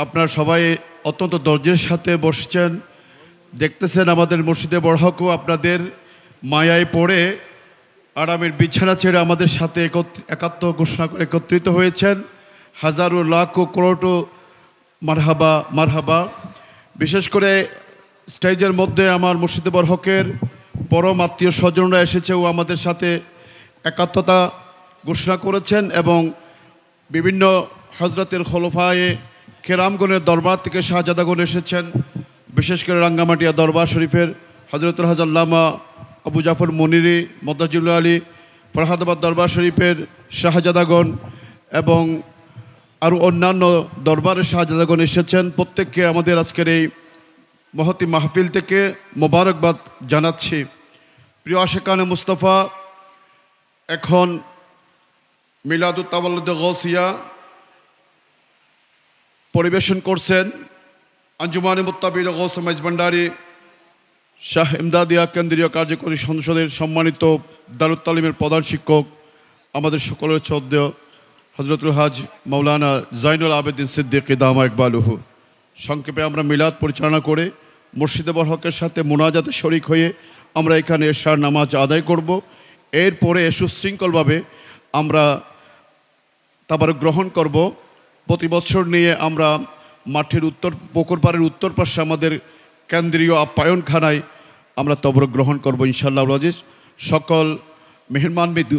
আপনারা সবাই অত্যন্ত ধৈর্যের সাথে বসছেন। দেখতেছেন আমাদের মসজিদে বড়হকও আপনাদের মায়ায় পড়ে আরামের বিছানা ছেড়ে আমাদের সাথে একাত্ম ঘোষণা করে একত্রিত হয়েছেন। হাজারো লাখ কোটি মারহাবা মারহাবা। বিশেষ করে স্টেজের মধ্যে আমার মুর্শিদে বরহকের পরম আত্মীয় স্বজনরা এসেছেও আমাদের সাথে একাত্মতা ঘোষণা করেছেন এবং বিভিন্ন হজরতের খোলফায়ে কেরামগণের দরবার থেকে শাহজাদাগণ এসেছেন। বিশেষ করে রাঙ্গামাটিয়া দরবার শরীফের হজরতুল হাজ আল্লামা আবু জাফর মনিরি মদ্দাজিউল আলী, ফরহাদাবাদ দরবার শরীফের শাহজাদাগণ এবং আরও অন্যান্য দরবারের শাহজাদাগণ এসেছেন। প্রত্যেককে আমাদের আজকের এই মহতি মাহফিল থেকে মোবারকবাদ জানাচ্ছি। প্রিয় আশিকানে মুস্তফা, এখন মিলাদুত তাওয়াল্লুদ গৌসিয়া পরিবেশন করছেন আঞ্জুমানে মুত্তাবির গৌস মাইজ ভান্ডারী শাহ ইমদাদিয়া কেন্দ্রীয় কার্যকরী সংসদের সম্মানিত দারুত তালিমের প্রধান শিক্ষক, আমাদের সকলের শ্রদ্ধ হজরতুল হাজ মাওলানা জাইনুল আবেদিন সিদ্দিকী দামা ইকবালুহু। সংক্ষেপে আমরা মিলাদ পরিচালনা করে মুর্শিদে বরহকের সাথে মুনাজাতে শরিক হয়ে আমরা এখানে এশার নামাজ আদায় করব। এরপরে সুশৃঙ্খলভাবে আমরা তাবারুক গ্রহণ করব। প্রতি বছর নিয়ে আমরা মাঠের পুকুর পাড়ের উত্তর পাশে আমাদের কেন্দ্রীয় আপ্যায়নখানায় আমরা তবরক গ্রহণ করব ইনশাআল্লাহ আজিজ। সকল মেহমান বিদু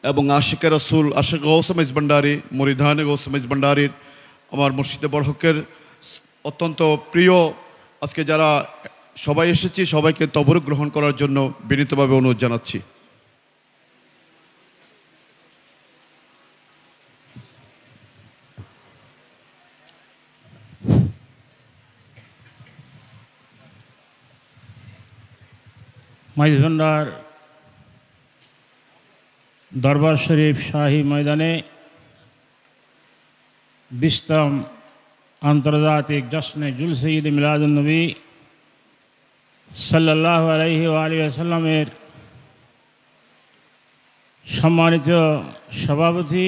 এবং আশিকে রসুল, আশিক গৌস মাইজ ভান্ডারী, মুরিদানে গৌস মাইজ ভান্ডারীর, আমার মুর্শিদে বরহকের অত্যন্ত প্রিয়, আজকে যারা সবাই এসেছি সবাইকে তবরক গ্রহণ করার জন্য বিনীতভাবে অনুরোধ জানাচ্ছি। মাইজ ভান্ডার দরবার শরীফ শাহী ময়দানে 20তম আন্তর্জাতিক জশ্নে জুলুস ঈদ মিলাদুন নবী সাল্লাল্লাহু আলাইহি ওয়া আলিহি ওয়াসাল্লামের সম্মানিত সভাপতি,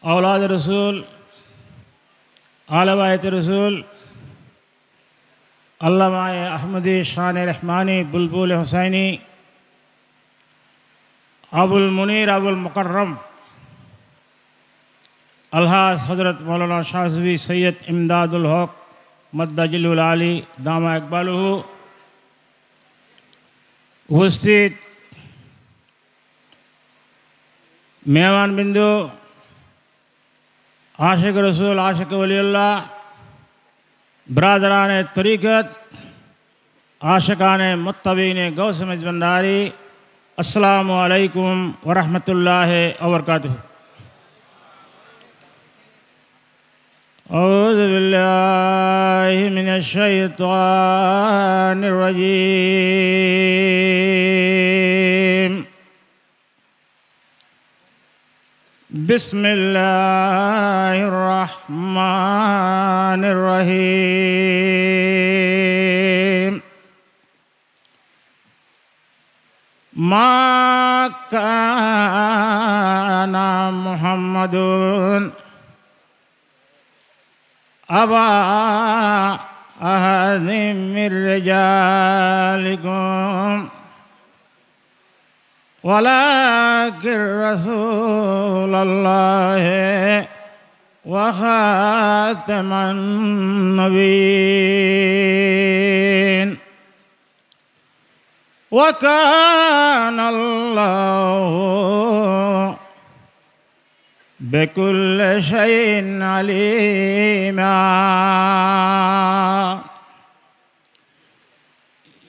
আওলাদ রসুল, আলে বায়ত রসুল, আল্লামা আহমদী শান রহমানী বুলবুল হুসাইনি, আবুল মুনির আবুল মুকররম আলহাজ হজরত মৌলানা শাহ সুফি সৈয়দ ইমদাদুল হক মদ্দাজিলুল আলী দামা ইকবালুহু, উপস্থিত মেহমান বিন্দু, आशिक रसूल, आशिक वलीउल्लाह, बरादरान तरीक़त, आशिकान मुत्तबीन गौस माइज भांडारी, अस्सलामु अलैकुम व रहमतुल्लाहि व बरकातुहू। औज़ु बिल्लाहि मिनश शैतानिर रजीम। बिस्मिल्लाहिर्रहमानिर्रहीम। मा काना मुहम्मदुन अबा अहदिम मिर रिजालिकुम ولكن رسول الله وخاتم النبيين وكان الله بكل شيء عليما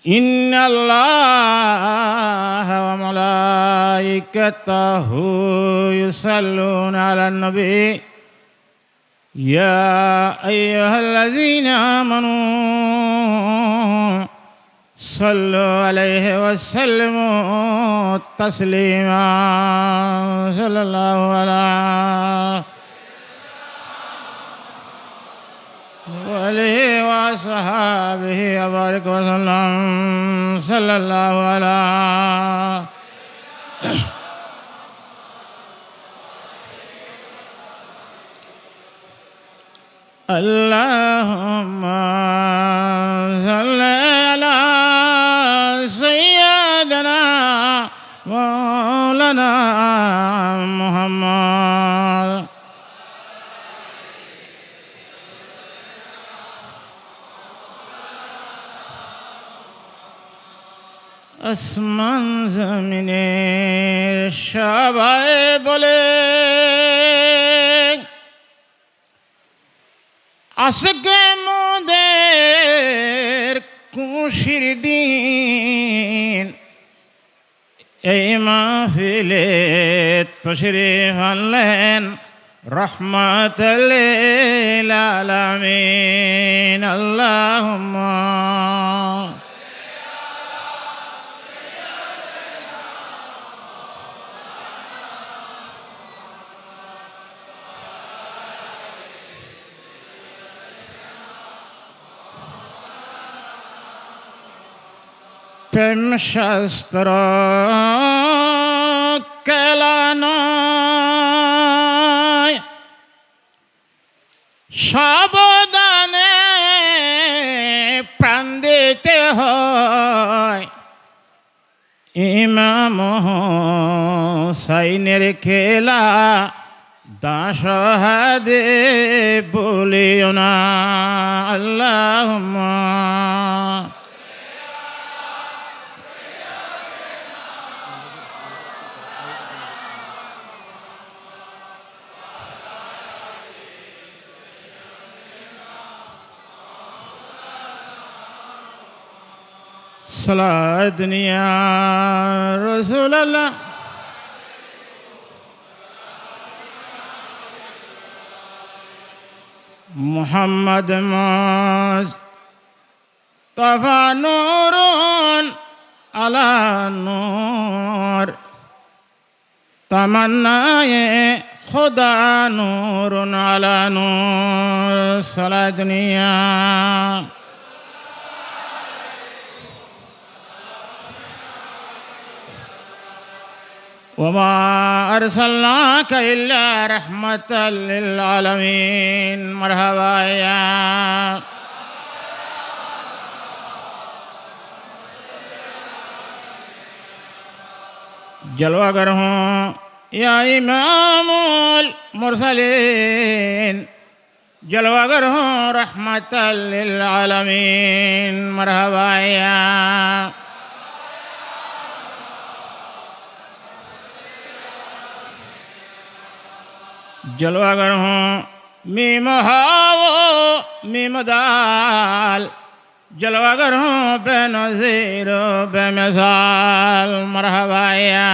إن الله وملائكته يصلون على النبي يا أيها الذين آمنوا صلوا عليه وسلموا تسليما صلى الله عليه وآله وصحابه وبارك وسلم صلى الله عليه اللهم صل على سيدنا مولانا محمد আসমান জমিনের সবাই বলে আজকে মোদের খুশির দিন এই মাহফিলে তশরিফ আনলেন রহমাতাল লিল আলামিন আল্লাহুম্মা প্রেম শাস্ত্র কেলানয় সাবধানে প্রাণ দিতে হয় ইমাম হুসাইনের খেলা দাসহাদে বলিও না আল্লাহুম্মা صلاة يا رسول الله محمد مصطفى نور على نور تمنا خدا نور على نور صلاة يا وما أرسلناك إلا رحمة للعالمين مرحبا يا जलवागर हूँ या इमामुल मुरसलीन जलवागर हूँ रहमतल लिल आलमीन मरहबा या जलवागर हूँ मीम हावो मीम दाल जलवागर हूँ बेनज़ीर बेमिसाल मरहबा या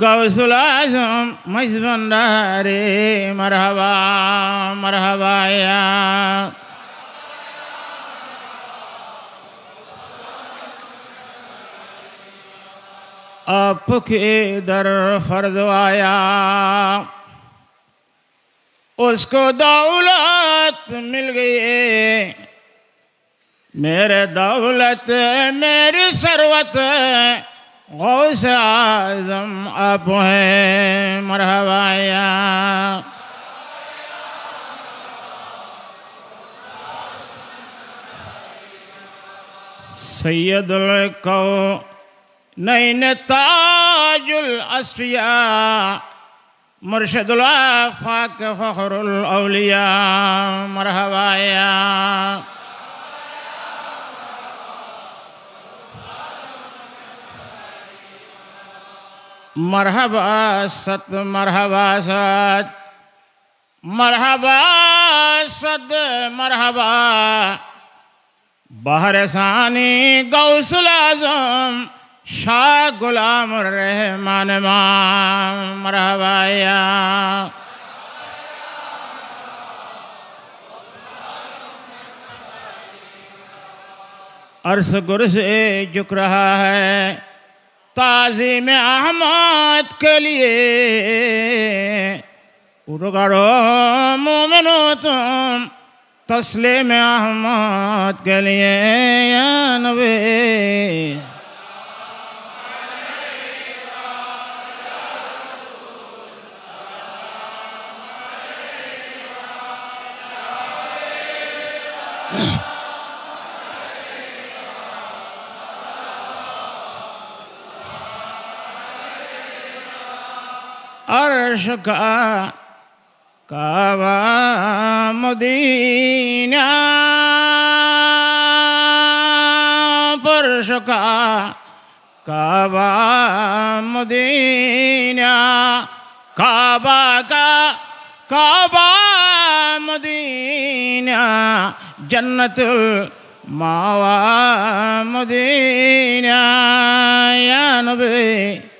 गौसुल आज़म मज़बंदारे मरहबा मरहबा या आपके दर फर्ज आया उसको दौलत मिल गई मेरे दौलत मेरी सरवत गौस आज़म आप हैं मरहबा या सैयदुल कौनैन ताजुल अस्फिया मुर्शिदुल आफाक फखरुल औलिया मरहबा या मरहबा सत मरहबा सत मरहबा सद मरहबा बहरसानी गौसुल आज़म शाह गुलाम रहमान मरहबा या अर्श गुर से झुक रहा है ताज़ीम अहमद के लिए उड़ो मोमिनो तुम तस्लीम अहमद के लिए या नबी अर्श का काबा मदीना फर्श का काबा मदीना काबा का काबा मदीना जन्नतुल मावा मदीना या नबी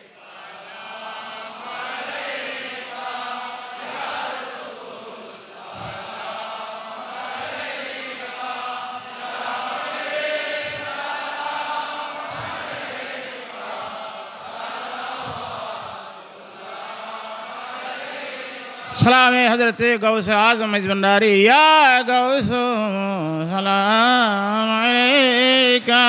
सलाम हजरत गौस आज़म भंडारी या गौस सलाम अलैका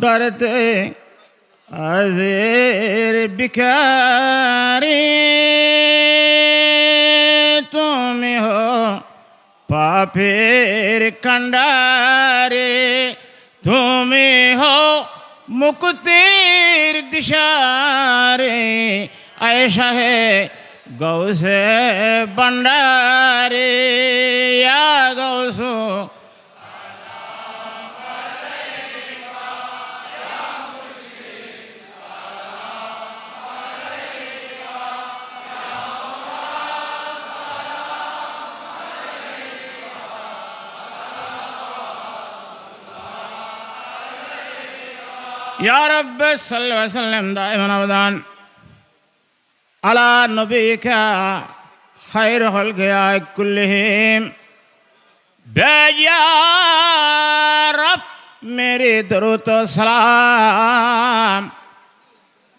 दर्द अज़ेर बिकारी तुम हो पापीर कंडारे तुम हो मुक्तिर दिशारे ऐसा है गौसे भंडारे या गौसो या रब सल्लल्लाहु अलैहि वसल्लम दाइमन अबदान अला नबी का खैर हल गया कुल्लिहिम बेजा रब मेरे दरूद व सलाम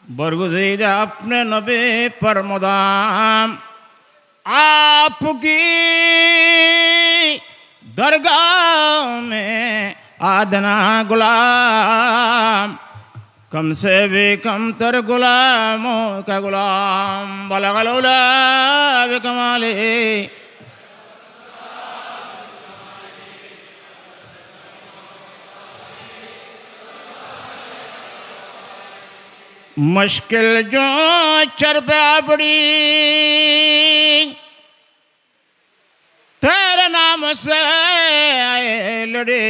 बरगुज़ीदा अपने नबी पर मुदाम आपकी दरगाह में आदना गुलाम कम से भी कम तर गुलामों का गुलाम बलगल उला बिकमाले मुश्किल जो चरपा पड़ी तेरे नाम से आए लड़े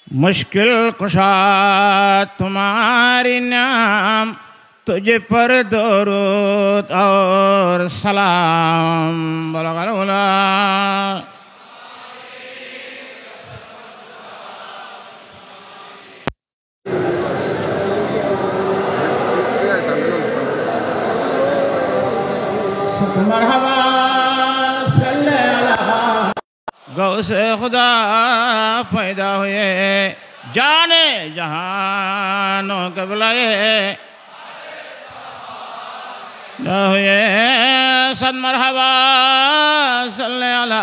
मुश्किल कुशा तुम्हारी नाम तुझे पर दरूद और सलाम बलगलौला मरहबा गौसे खुदा पैदा हुए जाने जहानों के बुलाए हुए सद मरहबा सल्ले अला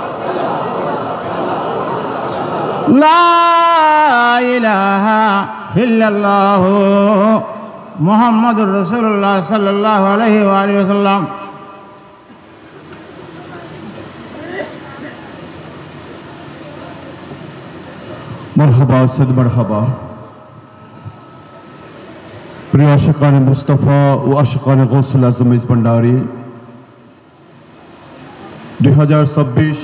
লা ইলাহা ইল্লাল্লাহ মুহাম্মাদুর রাসূলুল্লাহ সাল্লাল্লাহু আলাইহি ওয়া আলিহি ওয়াসাল্লাম। মরহাবা সদ মরহাবা। প্রিয় আশিকানে মুস্তাফা ও আশিকানে গৌসুল আজম মেজবান্ডারি, 2026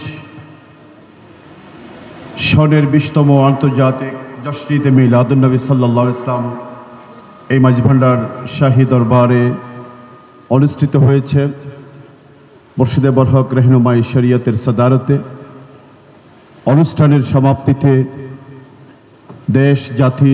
সনের 20তম আন্তর্জাতিক জশ্ন-ই মিলাদুন নবী সাল্লাল্লাহু আলাইহি ওয়াসাল্লাম এই মাঝভান্ডার শাহী দরবারে অনুষ্ঠিত হয়েছে। মুর্শিদে বরহক রহনুমাই শরীয়তের সদারতে অনুষ্ঠানের সমাপ্তিতে দেশ, জাতি